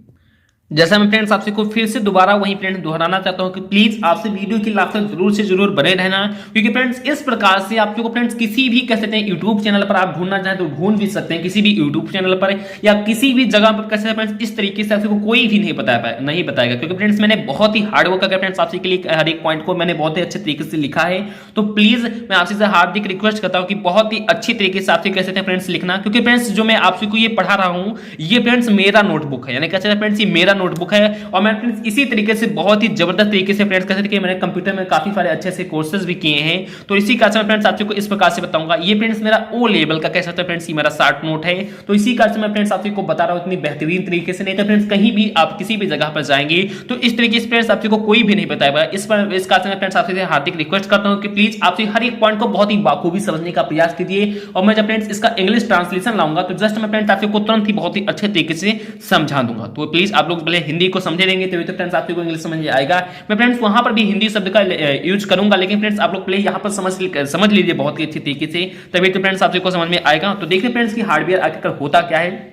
जैसा मैं फ्रेंड्स आपसे को फिर से दोबारा वही फ्रेंड्स दोहराना चाहता हूं कि प्लीज आपसे वीडियो की लास्ट तक जरूर से जरूर बने रहना, क्योंकि फ्रेंड्स इस प्रकार से आपको फ्रेंड्स किसी भी कह सकते हैं यूट्यूब चैनल पर आप ढूंढना चाहें तो ढूंढ भी सकते हैं, किसी भी यूट्यूब चैनल पर या किसी भी जगह पर कह सकते हैं फ्रेंड्स इस तरीके से आपको कोई भी नहीं बताएगा, क्योंकि फ्रेंड्स मैंने बहुत ही हार्ड वर्क करके फ्रेंड्स आपसे के लिए हर एक पॉइंट को मैंने बहुत ही अच्छे तरीके से लिखा है। तो प्लीज मैं आपसे हार्दिक रिक्वेस्ट करता हूं कि बहुत ही अच्छी तरीके से आपसे कह सकते हैं फ्रेंड्स लिखना, क्योंकि फ्रेंड्स जो मैं आपसे को ये पढ़ा रहा हूं ये फ्रेंड्स मेरा नोटबुक है, यानी कह सकते हैं फ्रेंड्स ये मेरा नोटबुक है, और मैं फ्रेंड्स इसी तरीके से बहुत ही जबरदस्त तरीके से फ्रेंड्स कह सकते हैं कि मैंने कंप्यूटर में काफी सारे अच्छे से कोर्सेज भी किए हैं। तो इसी कारण से मैं फ्रेंड्स आपको इस प्रकार से बताऊंगा। ये फ्रेंड्स मेरा ओ लेवल का कह सकते हैं फ्रेंड्स ये मेरा शॉर्ट नोट है, तो इसी कारण से मैं फ्रेंड्स आपको बता रहा हूं इतनी बेहतरीन तरीके से। नहीं तो फ्रेंड्स कहीं भी आप किसी भी जगह पर जाएंगे तो इस तरीके से फ्रेंड्स आपको कोई भी नहीं बताएगा। इस कारण से मैं फ्रेंड्स आपसे हार्दिक रिक्वेस्ट करता हूं कि प्लीज आपसे हर एक पॉइंट को बहुत ही बाखूबी समझने का प्रयास कीजिए, और मैं जब फ्रेंड्स इसका इंग्लिश ट्रांसलेशन लाऊंगा तो जस्ट मैं फ्रेंड्स आपको तुरंत ही बहुत ही अच्छे तरीके से समझा दूंगा। तो प्लीज आप लोग पहले हिंदी को समझे देंगे तभी तो फ्रेंड्स आपको इंग्लिश समझ में आएगा। मैं फ्रेंड्स वहां पर भी हिंदी शब्द का यूज करूंगा, लेकिन फ्रेंड्स आप लोग पहले यहां पर समझ लीजिए बहुत ही अच्छी तरीके से, तभी तो फ्रेंड्स आपको समझ में आएगा। तो देखिए फ्रेंड्स कि हार्डवेयर आखिर होता क्या है।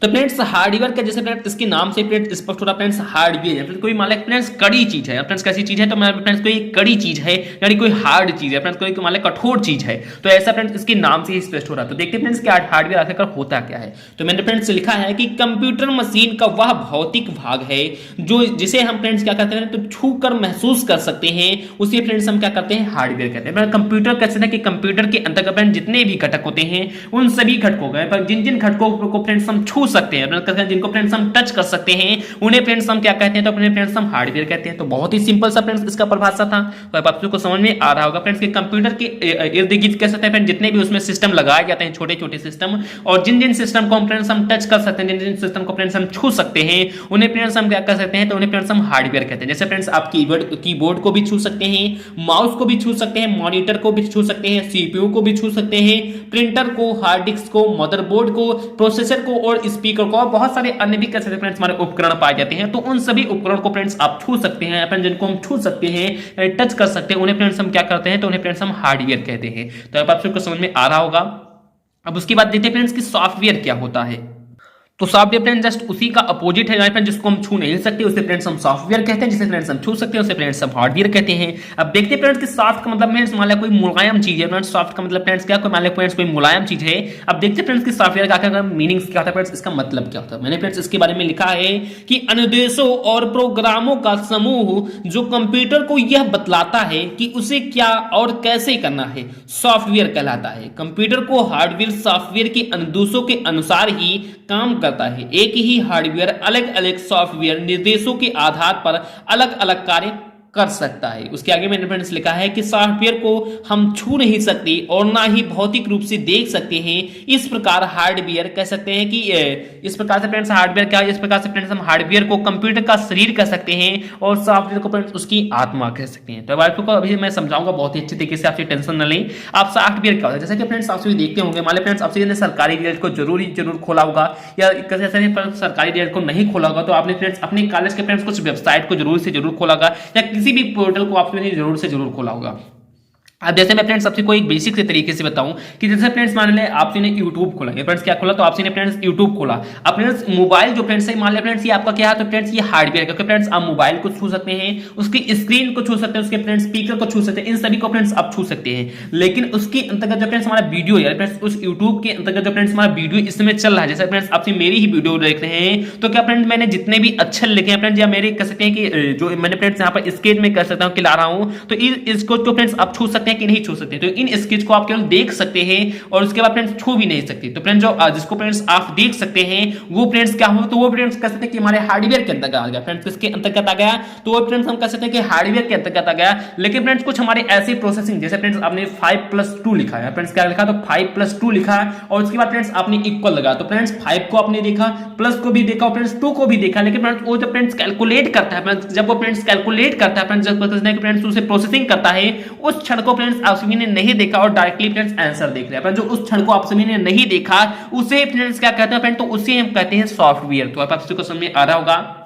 तो फ्रेंड्स हार्डवेयर का जैसे फ्रेंड्स इसके नाम से फ्रेंड्स स्पष्ट हो रहा है फ्रेंड्स हार्डवेयर है कोई मान लो फ्रेंड्स कड़ी चीज है, फ्रेंड्स कैसी चीज है तो फ्रेंड्स कोई कड़ी चीज है यानी कोई हार्ड चीज है, फ्रेंड्स कोई मान लो कठोर चीज है, तो ऐसा फ्रेंड्स इसके नाम से ही स्पष्ट हो रहा है। तो देखते हैं फ्रेंड्स कि हार्डवेयर आखिरकार होता क्या है। तो मैंने फ्रेंड्स लिखा है कि कंप्यूटर मशीन का वह भौतिक भाग है जो जिसे हम फ्रेंड्स क्या करते हैं तो छू कर महसूस कर सकते हैं, उसे फ्रेंड्स हम क्या करते हैं हार्डवेयर कहते हैं। कंप्यूटर कहते हैं कि कंप्यूटर के अंतर्गत जितने भी घटक होते हैं उन सभी घटकों का जिन जिन घटकों को फ्रेंड्स हम छू सकते हैं, जिनको फ्रेंड्स हम टच कर सकते हैं उन्हें फ्रेंड्स हम क्या कहते हैं तो अपने फ्रेंड्स हम हार्डवेयर कहते हैं। तो बहुत ही सिंपल सा फ्रेंड्स इसका परिभाषा था, तो आप सबको समझ में आ रहा होगा फ्रेंड्स कि कंप्यूटर के इर्द गिर्द कह सकते हैं फ्रेंड्स जितने भी उसमें सिस्टम लगाए जाते हैं छोटे छोटे सिस्टम, और जिन जिन सिस्टम को हम फ्रेंड्स हम टच कर सकते हैं, जिन जिन सिस्टम को फ्रेंड्स हम छू सकते हैं उन्हें फ्रेंड्स हम क्या कर सकते हैं तो उन्हें फ्रेंड्स हम हार्डवेयर कहते हैं। जैसे फ्रेंड्स आप कीबोर्ड को भी छू सकते हैं, माउस को भी छू सकते हैं, मॉनिटर को भी छू सकते हैं, सीपीयू को भी छू सकते हैं, प्रिंटर को, हार्ड डिस्क को, मदरबोर्ड को, प्रोसेसर को और स्पीकर को, और बहुत सारे अन्य भी फ्रेंड्स हमारे उपकरण पाए जाते हैं। तो उन सभी उपकरण को फ्रेंड्स आप छू सकते हैं, अपन जिनको हम छू सकते हैं टच कर सकते हैं उन्हें फ्रेंड्स हम क्या करते हैं तो उन्हें फ्रेंड्स हम हार्डवेयर कहते हैं। तो आप सबको समझ में आ रहा होगा। अब उसके बाद देखते हैं फ्रेंड्स कि सॉफ्टवेयर क्या होता है। तो सॉफ्टवेयर फ्रेंड्स जस्ट उसी का अपोजिट है फ्रेंड्स, जिसको हम छू नहीं सकते उसे फ्रेंड्स हम सॉफ्टवेयर कहते हैं, जिसे फ्रेंड्स हम छू सकते हैं उसे फ्रेंड्स हम हार्डवेयर कहते हैं। अब देखते हैं फ्रेंड्स कि सॉफ्ट का मतलब फ्रेंड्स मान लिया कोई मुलायम चीज है फ्रेंड्स, सॉफ्ट का मतलब फ्रेंड्स क्या, कोई मान लिया फ्रेंड्स कोई मुलायम चीज है। अब देखते हैं फ्रेंड्स कि सॉफ्टवेयर का क्या मीनिंग्स क्या होता है फ्रेंड्स, इसका मतलब क्या होता है। मैंने फ्रेंड्स इसके बारे में लिखा है कि अनुदेशों और प्रोग्रामों का समूह जो कंप्यूटर को यह बतलाता है कि उसे क्या और कैसे करना है, सॉफ्टवेयर कहलाता है। कंप्यूटर को हार्डवेयर सॉफ्टवेयर के अनुदेशों के अनुसार ही काम करता है। एक ही हार्डवेयर अलग अलग सॉफ्टवेयर निर्देशों के आधार पर अलग अलग कार्य कर सकता है। उसके आगे मैंने फ्रेंड्स लिखा है कि सॉफ्टवेयर को हम छू नहीं सकते और ना ही भौतिक रूप से देख सकते हैं। इस प्रकार हार्डवेयर कह सकते हैं कि इस प्रकार से फ्रेंड्स हार्डवेयर क्या है, इस प्रकार से फ्रेंड्स हम हार्डवेयर को कंप्यूटर का शरीर कह सकते हैं और सॉफ्टवेयर को फ्रेंड्स उसकी आत्मा कह सकते हैं। तो आपको अभी मैं समझाऊंगा बहुत ही अच्छे तरीके से, आपसे टेंशन न लें। आप सॉफ्टवेयर क्या होता है, जैसे कि फ्रेंड्स आपसे देखते होंगे, मान लो फ्रेंड्स आपसे सरकारी रिजल्ट को जरूर खोला होगा या कैसे सरकारी रिजल्ट को नहीं खोला होगा तो आपने फ्रेंड्स अपने कॉलेज के फ्रेंड्स कुछ वेबसाइट को जरूर खोला होगा या किसी भी पोर्टल को आपने जरूर से जरूर खोला होगा। अब जैसे मैं फ्रेंड्स आपसे कोई बेसिक से तरीके से बताऊं कि जैसे फ्रेंड्स मान ले आपसे ने YouTube खोला, ये फ्रेंड्स क्या खोला, तो आपसे ने फ्रेंड्स YouTube खोला। अब फ्रेंड्स मोबाइल जो फ्रेंड्स है मान ले फ्रेंड्स ये आपका क्या है, तो फ्रेंड्स ये हार्डवेयर, क्योंकि फ्रेंड्स आप मोबाइल को छू सकते हैं, उसकी स्क्रीन को छू सकते हैं, उसके फ्रेंड्स स्पीकर को छू सकते हैं, इन सभी को फ्रेंड्स आप छू सकते हैं। लेकिन उसके अंतर्गत जो फ्रेंड्स हमारा वीडियो है फ्रेंड्स, उस YouTube के अंतर्गत जो फ्रेंड्स हमारा वीडियो इस समय चल रहा है, जैसे फ्रेंड्स आपसे मेरी ही वीडियो देख रहे हैं, तो क्या फ्रेंड्स मैंने जितने भी अक्षर लिखे हैं फ्रेंड्स या मेरे कह सकते हैं कि जो मैंने फ्रेंड्स यहाँ पर स्केच में कर सकता हूँ कि ला रहा हूँ, तो इसको तो फ्रेंड्स आप छू सकते हैं कि नहीं छू सकते। तो इन स्केच को आप केवल देख सकते हैं और उसके बाद फ्रेंड्स छू भी नहीं सकते। तो फ्रेंड्स जो जिसको फ्रेंड्स आप देख सकते हैं वो फ्रेंड्स क्या हो, तो वो फ्रेंड्स कह सकते हैं कि हमारे हार्डवेयर के अंतर्गत आ गया। फ्रेंड्स किसके अंतर्गत आ गया, तो वो फ्रेंड्स हम कह सकते हैं कि हार्डवेयर के अंतर्गत आ गया। लेकिन फ्रेंड्स कुछ हमारे ऐसे प्रोसेसिंग, जैसे फ्रेंड्स आपने 5+2 लिखा है, फ्रेंड्स क्या लिखा, तो 5+2 लिखा और उसके बाद फ्रेंड्स आपने इक्वल लगा, तो फ्रेंड्स 5 को आपने देखा, प्लस को भी देखा, फ्रेंड्स 2 को भी देखा। लेकिन फ्रेंड्स वो जब फ्रेंड्स कैलकुलेट करता है, फ्रेंड्स जब वो फ्रेंड्स कैलकुलेट करता है, फ्रेंड्स जब फ्रेंड्स उसे प्रोसेसिंग करता है, उस क्षण को फ्रेंड्स आप सभी ने नहीं देखा और डायरेक्टली फ्रेंड्स आंसर देख लिया। जो उस क्षण को आप सभी ने नहीं देखा उसे फ्रेंड्स क्या कहते हैं फ्रेंड्स, तो उसे हम कहते हैं सॉफ्टवेयर। तो आप सबको समझ में आ रहा होगा।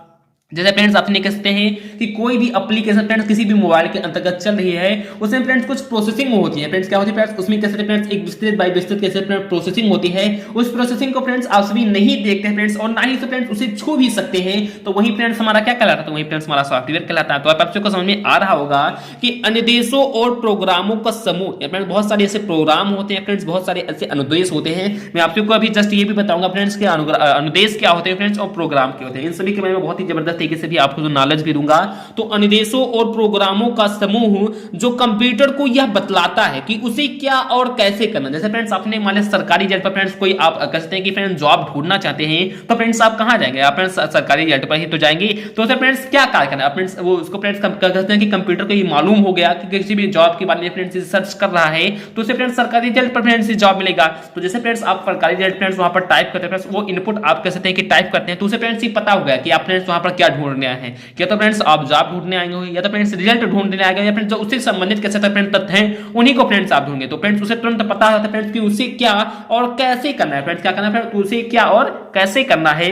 जैसे फ्रेंड्स आपने कह सकते हैं कि कोई भी एप्लीकेशन फ्रेंड्स किसी भी मोबाइल के अंतर्गत चल रही है, उसमें फ्रेंड्स कुछ प्रोसेसिंग होती है। फ्रेंड्स क्या होती है फ्रेंड्स, उसमें कैसे फ्रेंड्स एक विस्तृत बाय विस्तृत कैसे प्रोसेसिंग होती है, उस प्रोसेसिंग को फ्रेंड्स आप सभी नहीं देखते हैं फ्रेंड्स और ना ही फ्रेंड्स उसे छू भी सकते हैं। तो वही फ्रेंड्स हमारा क्या कहलाता है, तो वही फ्रेंड्स हमारा सॉफ्टवेयर कहलाता है। तो आप सबको समझ में आ रहा होगा कि अनुदेशों और प्रोग्रामों का समूह, फ्रेंड्स बहुत सारे ऐसे प्रोग्राम होते हैं फ्रेंड्स, बहुत सारे ऐसे अनुदेश होते हैं। मैं आप सबको अभी जस्ट ये भी बताऊंगा फ्रेंड्स कि अनुदेश क्या होते हैं फ्रेंड्स और प्रोग्राम क्या होते हैं। इन सभी के बारे में बहुत ही जबरदस्त तरीके से भी आपको नॉलेज भी दूंगा। तो अनुदेशों और प्रोग्रामों का समूह जो कंप्यूटर को यह बतलाता है कि उसे क्या और कैसे करना। जैसे फ्रेंड्स आपने मान लिया सरकारी रिजल्ट पर फ्रेंड्स कोई आप कहते हैं कि फ्रेंड्स जॉब ढूंढना चाहते हैं, तो फ्रेंड्स आप कहां जाएंगे, आप फ्रेंड्स सरकारी रिजल्ट पर ही तो जाएंगे। तो उसे फ्रेंड्स क्या कार्य करना है, फ्रेंड्स वो उसको फ्रेंड्स कहते हैं कि कंप्यूटर को ये मालूम हो गया कि किसी भी जॉब के बारे में फ्रेंड्स सर्च कर रहा है, तो उसे फ्रेंड्स सरकारी रिजल्ट पर फ्रेंड्स जॉब मिलेगा। तो जैसे फ्रेंड्स आप सरकारी रिजल्ट फ्रेंड्स वहां पर टाइप करते हैं, फ्रेंड्स वो इनपुट आप कह सकते हैं कि टाइप करते हैं, तो उसे फ्रेंड्स ये पता हो गया कि आप फ्रेंड्स वहां पर क्या ढूंढने आए हैं, क्या तो फ्रेंड्स आप जॉब ढूंढने आएंगे या तो फ्रेंड्स रिजल्ट ढूंढने आएंगे या फ्रेंड्स जो उससे संबंधित कैसे फ्रेंड्स तथ्य हैं उन्हीं को फ्रेंड्स आप ढूंढेंगे। तो फ्रेंड्स उसे तुरंत पता होता है फ्रेंड्स कि उसे क्या और कैसे करना है, फ्रेंड्स क्या करना है फ्रेंड्स, उसे क्या और कैसे करना है।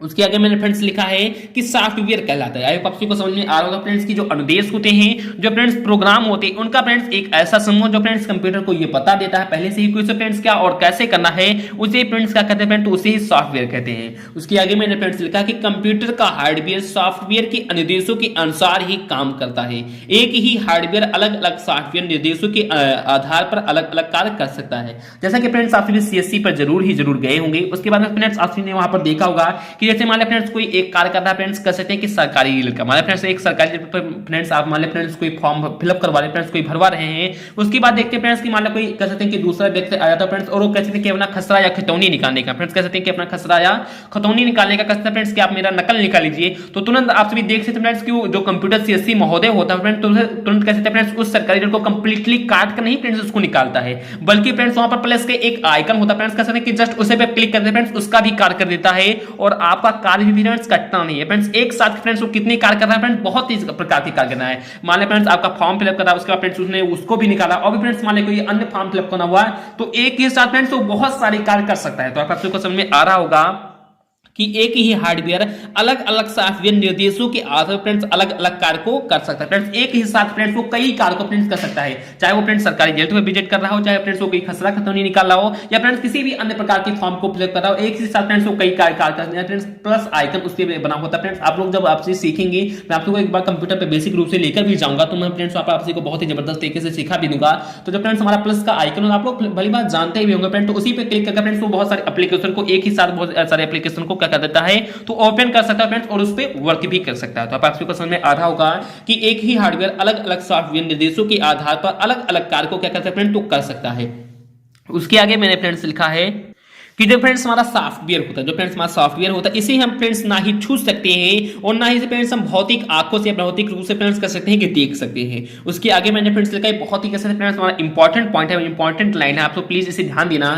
उसके आगे मैंने फ्रेंड्स लिखा है कि सॉफ्टवेयर कहलाता है। आई होप आपको समझ में आ रहा होगा फ्रेंड्स की जो अनुदेश होते हैं, जो फ्रेंड्स प्रोग्राम होते हैं, उनका फ्रेंड्स एक ऐसा समूह जो फ्रेंड्स कंप्यूटर को ये पता देता है पहले से ही कि उसे फ्रेंड्स क्या और कैसे करना है, उसे फ्रेंड्स क्या कहते हैं फ्रेंड्स, तो उसे ही सॉफ्टवेयर कहते हैं। उसके आगे मैंने फ्रेंड्स लिखा कि कंप्यूटर का हार्डवेयर सॉफ्टवेयर के अनुदेशों के अनुसार ही काम करता है। एक ही हार्डवेयर अलग अलग सॉफ्टवेयर निर्देशों के आधार पर अलग अलग कार्य कर सकता है। जैसा कि फ्रेंड्स आप सभी CSC पर जरूर गए होंगे। उसके बाद में फ्रेंड्स आप सभी ने वहां पर देखा होगा कि जैसे मान लें फ्रेंड्स कोई एक कार्य करना है, फ्रेंड्स कह सकते हैं कि सरकारी रिजल्ट का, मान लें फ्रेंड्स एक सरकारी फ्रेंड्स आप मान लें फ्रेंड्स कोई फॉर्म फिलअप करवा रहे फ्रेंड्स, कोई भरवा रहे हैं। उसके बाद देखते हैं फ्रेंड्स कि मान लें कोई कह सकते हैं कि दूसरा व्यक्ति आया था फ्रेंड्स और वो कहते हैं कि अपना खसरा या खतौनी निकालने का, फ्रेंड्स कह सकते हैं कि अपना खसरा या खतौनी निकालने का कहते हैं फ्रेंड्स कि आप मेरा नकल निकाल लीजिए। तो तुरंत आप सभी देख सकते हैं फ्रेंड्स कि जो कंप्यूटर CSC महोदय होता है फ्रेंड्स, तुरंत कह सकते हैं फ्रेंड्स उस सरकारी रिजल्ट को कंप्लीटली काट कर नहीं फ्रेंड्स उसको निकालता है, बल्कि फ्रेंड्स वहां पर प्लस के एक आइकन होता है फ्रेंड्स, कह सकते हैं कि जस्ट उसे पे क्लिक करते हैं फ्रेंड्स उसका भी कार्य कर देता है और आपका कार्य भी फ्रेंड्स कटना नहीं है। फ्रेंड्स एक साथ फ्रेंड्स वो कितनी कार्य कर रहा है फ्रेंड्स, बहुत ही प्रकार की कार्य करना है। मान लें फ्रेंड्स आपका फॉर्म फिलअप कर रहा है, उसके बाद फ्रेंड्स उसने उसको भी निकाला और भी फ्रेंड्स मान लें कोई अन्य फॉर्म फिलअप करना हुआ है, तो एक ही साथ फ्रेंड्स वो बहुत सारे कार्य कर सकता है। तो आप सबको समझ में आ रहा होगा कि एक ही हार्डवेयर अलग अलग सॉफ्टवेयर निर्देशों के आधार पर फ्रेंड्स अलग अलग कार्य को कर सकता है। फ्रेंड्स एक ही साथ फ्रेंड्स वो कई कार्य को फ्रेंड्स कर सकता है, चाहे वो फ्रेंड्स सरकारी जेल में विजिट कर रहा हो, चाहे फ्रेंड्स वो कोई खसरा खतौनी निकाल रहा हो, या फ्रेंड्स किसी भी अन्य प्रकार के फॉर्म को फिल कर रहा हो, एक ही साथ फ्रेंड्स वो कई कार्य कर सकते हैं। फ्रेंड्स प्लस आइकन उसके बना होता है। फ्रेंड्स आप लोग जब आपसे सीखेंगे, मैं आप लोगों को एक बार कंप्यूटर पे बेसिक रूप से लेकर भी जाऊंगा, तो मैं फ्रेंड्स आपसे को बहुत ही जबरदस्त तरीके से सिखा भी दूंगा। तो जब फ्रेंड्स हमारा प्लस का आइकन आप लोग भली बात जानते ही होंगे फ्रेंड्स, तो उसी पे क्लिक करके फ्रेंड्स वो बहुत सारे एप्लीकेशन को एक ही साथ बहुत सारे एप्लीकेशन को क्या कर देता है, तो ओपन कर सकता है फ्रेंड्स, और उस पर वर्क भी कर सकता है। तो आप समझ में आ रहा होगा कि एक ही हार्डवेयर अलग अलग सॉफ्टवेयर निर्देशों के आधार पर अलग अलग कार्य को क्या कर सकता है फ्रेंड्स, तो कर सकता है। उसके आगे मैंने फ्रेंड्स लिखा है कि जो फ्रेंड्स हमारा सॉफ्टवेयर होता है, जो फ्रेंड्स हमारा सॉफ्टवेयर होता है, इसे हम फ्रेंड्स ना ही छू सकते हैं और ना ही फ्रेंड्स हम भौतिक आंखों से भौतिक रूप से फ्रेंड्स कर सकते हैं कि देख सकते हैं। उसके आगे मैंने फ्रेंड्स लिखा है बहुत ही कैसे फ्रेंड्स हमारा इंपॉर्टेंट पॉइंट है, इंपॉर्टेंट लाइन है, आप लोग प्लीज इसे ध्यान देना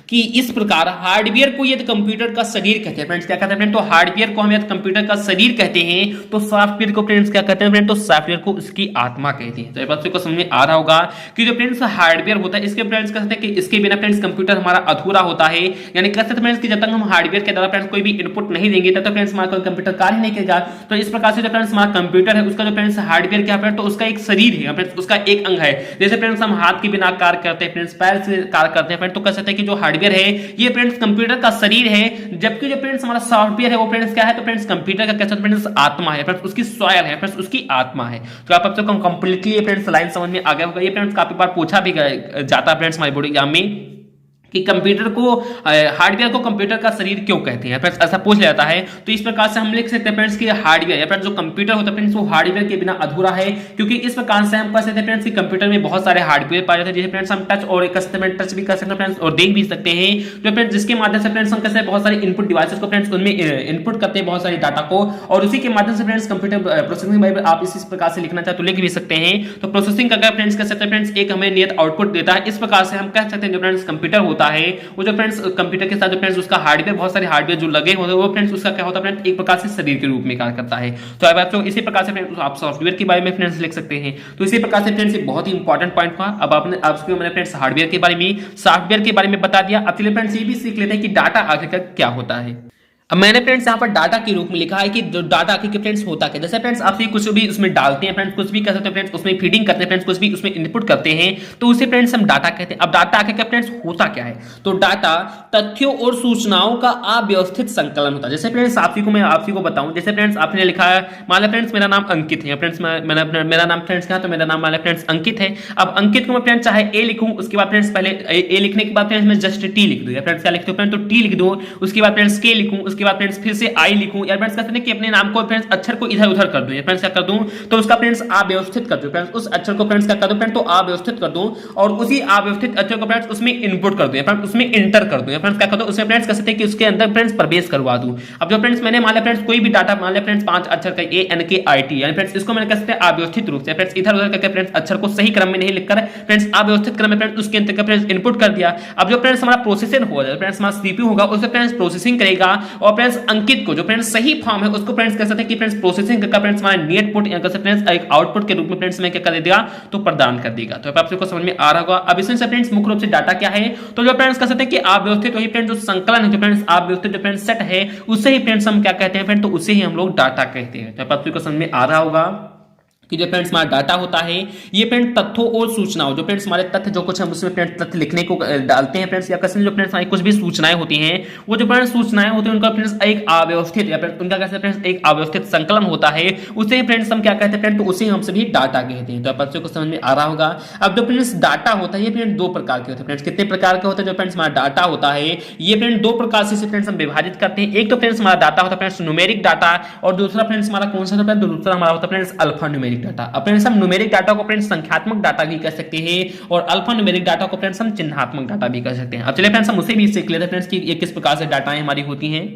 कि इस प्रकार हार्डवेयर को यदि कंप्यूटर का शरीर कहते हैं फ्रेंड्स, क्या कहते हैं फ्रेंड्स, तो हार्डवेयर को हम यदि कंप्यूटर का शरीर कहते हैं, तो सॉफ्टवेयर को फ्रेंड्स क्या कहते हैं फ्रेंड्स, तो सॉफ्टवेयर को उसकी आत्मा कहते हैं। तो बात को समझ में आ रहा होगा कि जो फ्रेंड्स हार्डवेयर होता है, इसके फ्रेंड्स कहते हैं कि इसके बिना फ्रेंड्स कंप्यूटर हमारा अधूरा होता है। यानी कहते हैं फ्रेंड्स कि जब तक हम हार्डवेयर के द्वारा फ्रेंड्स कोई भी इनपुट नहीं देंगे तब तक फ्रेंड्स हमारा कोई कंप्यूटर कार्य नहीं करेगा। तो इस प्रकार से जो फ्रेंड्स हमारा कंप्यूटर है, उसका जो फ्रेंड्स हार्डवेयर क्या है, तो उसका एक शरीर है फ्रेंड्स, उसका एक अंग है। जैसे फ्रेंड्स हम हाथ के बिना कार्य करते हैं फ्रेंड्स, पैर से कार्य करते हैं फ्रेंड्स, तो कह सकते हैं कि जो हार्डवेयर है ये फ्रेंड्स कंप्यूटर का शरीर है, जबकि जो फ्रेंड्स हमारा सॉफ्टवेयर है वो फ्रेंड्स क्या है, तो फ्रेंड्स कंप्यूटर का कैसे फ्रेंड्स आत्मा है फ्रेंड्स, उसकी सॉयल है फ्रेंड्स, उसकी आत्मा है। तो आप सबको कंप्लीटली फ्रेंड्स लाइन समझ में आ गया होगा। ये फ्रेंड्स काफी बार पूछा भी जाता है फ्रेंड्स हमारे बोर्ड एग्जाम में कि कंप्यूटर को हार्डवेयर को कंप्यूटर का शरीर क्यों कहते हैं फ्रेंड्स, ऐसा पूछ जाता है। तो इस प्रकार से हम लिख सकते हैं फ्रेंड्स कि हार्डवेयर या फ्रेंड्स जो कंप्यूटर होता है फ्रेंड्स, वो हार्डवेयर के बिना अधूरा है, क्योंकि इस प्रकार से हम कह सकते हैं फ्रेंड्स कि कंप्यूटर में बहुत सारे हार्डवेयर पाए जाते हैं, जैसे फ्रेंड्स हम टच और टच भी कर सकते हैं फ्रेंड्स, और देख भी सकते हैं, जो फ्रेंड्स जिसके माध्यम से फ्रेंड्स हम कैसे बहुत सारे इनपुट डिवाइसेस को फ्रेंड्स उनमें इनपुट करते हैं बहुत सारे डाटा को, और उसी के माध्यम से फ्रेंड्स कंप्यूटर प्रोसेसिंग बाइबल आप इस प्रकार से लिखना चाहे तो लिख भी सकते हैं। तो प्रोसेसिंग करके फ्रेंड्स कह सकते हैं फ्रेंड्स एक हमें नियत आउटपुट देता है। इस प्रकार से हम कह सकते हैं जो फ्रेंड्स कंप्यूटर होता है वो जो फ्रेंड्स कंप्यूटर के साथ जो फ्रेंड्स उसका हार्डवेयर बहुत सारे हार्डवेयर जो लगे होते हैं वो फ्रेंड्स उसका क्या होता है फ्रेंड्स एक प्रकार से शरीर के रूप में कार्य करता है। तो अब आप इसी प्रकार से फ्रेंड्स आप सॉफ्टवेयर के बारे में फ्रेंड्स लिख सकते हैं। तो इसी प्रकार से फ्रेंड्स एक बहुत ही इंपॉर्टेंट पॉइंट था। अब आपने आपको मैंने फ्रेंड्स हार्डवेयर के बारे में सॉफ्टवेयर के बारे में बता दिया। अब चलिए फ्रेंड्स ये भी सीख लेते हैं कि डाटा आखिरकार क्या होता है। अब मैंने फ्रेंड्स यहाँ पर डाटा के रूप में लिखा है कि जो डाटा के फ्रेंड्स होता क्या, जैसे फ्रेंड्स आप कुछ भी उसमें डालते हैं फ्रेंड्स, कुछ भी कर सकते हैं फ्रेंड्स, उसमें फीडिंग करते हैं फ्रेंड्स, कुछ भी उसमें इनपुट करते हैं, तो उसे फ्रेंड्स हम डाटा कहते हैं। अब डाटा आखिर फ्रेंड्स होता क्या है, तो डाटा तथ्यों और सूचनाओं का अव्यवस्थित संकलन होता है। जैसे फ्रेंड्स मैं आपसी को बताऊं, जैसे फ्रेंड्स आपने लिखा है मान लो फ्रेंड्स मेरा नाम अंकित है फ्रेंड्स, मेरा नाम फ्रेंड्स क्या है, तो मेरा नाम मान लो फ्रेंड्स अंकित है। अब अंकित को मैं फ्रेंड्स चाहे ए लिखूं, उसके बाद फ्रेंड्स पहले ए लिखने के बाद फ्रेंड्स मैं जस्ट टी लिख दूं, या फ्रेंड्स क्या लिखते हो फ्रेंड्स, तो टी लिख दूं, उसके बाद फ्रेंड्स के लिखूं, उसके बाद फ्रेंड्स फिर से आई लिखूं, या फ्रेंड्स कहते हैं कि अपने नाम को फ्रेंड्स अक्षर को इधर उधर कर दूं, या फ्रेंड्स क्या कर दूं, तो उसका फ्रेंड्स अव्यवस्थित कर दूं फ्रेंड्स, उस अक्षर को फ्रेंड्स क्या कर दूं फ्रेंड्स, तो अव्यवस्थित कर दूं, और उसी अव्यवस्थित अक्षर को फ्रेंड्स उसमें इनपुट कर दूं, या फ्रेंड्स उसमें इंटर कर दूं, या फ्रेंड्स क्या कर दूं उसमें फ्रेंड्स कह सकते हैं कि उसके अंदर फ्रेंड्स प्रवेश करवा दूं। अब जो फ्रेंड्स मैंने मान लिया फ्रेंड्स कोई भी डाटा मान लिया फ्रेंड्स 5 अक्षर का ए एन के आई टी, यानी फ्रेंड्स इसको मैंने कह सकते हैं अव्यवस्थित रूप से फ्रेंड्स इधर उधर करके फ्रेंड्स अक्षर को सही क्रम में नहीं लिखकर फ्रेंड्स अव्यवस्थित क्रम में फ्रेंड्स उसके अंदर फ्रेंड्स इनपुट कर दिया। अब जो फ्रेंड्स हमारा प्रोसेसर होगा, फ्रेंड्स हमारा सीपीयू होगा, उसे फ्रेंड्स प्रोसेसिंग करेगा, और फ्रेंड्स अंकित को जो फ्रेंड्स सही फॉर्म है उसको फ्रेंड्स कह सकते हैं कि फ्रेंड्स प्रोसेसिंग करके फ्रेंड्स हमारा नेट पुट या फ्रेंड्स एक आउटपुट के रूप में फ्रेंड्स में क्या कर देगा, तो प्रदान कर देगा। तो आप सबको समझ में आ रहा होगा। अब इसमें से फ्रेंड्स मुख्य रूप से डाटा क्या है, तो जो फ्रेंड्स कह सकते हैं कि अव्यवस्थित वही फ्रेंड्स जो संकलन है, जो फ्रेंड्स अव्यवस्थित जो फ्रेंड्स सेट है उससे ही फ्रेंड्स हम क्या कहते हैं फ्रेंड्स, तो उसे ही हम लोग डाटा कहते हैं। तो आप सबको समझ में आ रहा होगा कि जो फ्रेंड्स हमारा डाटा होता है ये फ्रेंड्स तथ्यों और सूचनाओं, जो फ्रेंड्स हमारे तथ्य जो कुछ हम उसमें फ्रेंड्स तथ्य लिखने को डालते हैं फ्रेंड्स, या कैसे जो फ्रेंड्स हमारी कुछ भी सूचनाएं होती हैं वो जो फ्रेंड्स सूचनाएं होती हैं उनका फ्रेंड्स एक अव्यवस्थित या फ्रेंड्स उनका कैसे फ्रेंड्स एक अव्यवस्थित संकलन होता है, उसे फ्रेंड्स हम क्या कहते हैं फ्रेंड्स, तो उसे हम सभी डाटा कहते हैं। तो आप बच्चों को समझ में आ रहा होगा। अब जो फ्रेंड्स डाटा होता है ये फ्रेंड्स दो प्रकार के होते हैं फ्रेंड्स, कितने प्रकार के होते हैं जो फ्रेंड्स हमारा डाटा होता है ये फ्रेंड्स दो प्रकार से फ्रेंड्स हम विभाजित करते हैं। एक तो फ्रेंड्स हमारा डाटा होता है फ्रेंड्स न्यूमेरिक डाटा, और दूसरा फ्रेंड्स हमारा कौन सा होता है, दूसरा हमारा होता है फ्रेंड्स अल्फा न्यूमेरिक डाटा। अब फ्रेंड्स हम न्यूमेरिक डाटा को फ्रेंड्स संख्यात्मक डाटा भी कह सकते हैं, और अल्फा न्यूमेरिक डाटा को फ्रेंड्स हम चिन्हात्मक डाटा भी कह सकते हैं। अब चलिए फ्रेंड्स हम उसे भी सीख लेते हैं फ्रेंड्स कि ये किस प्रकार से डाटाएं हमारी होती हैं।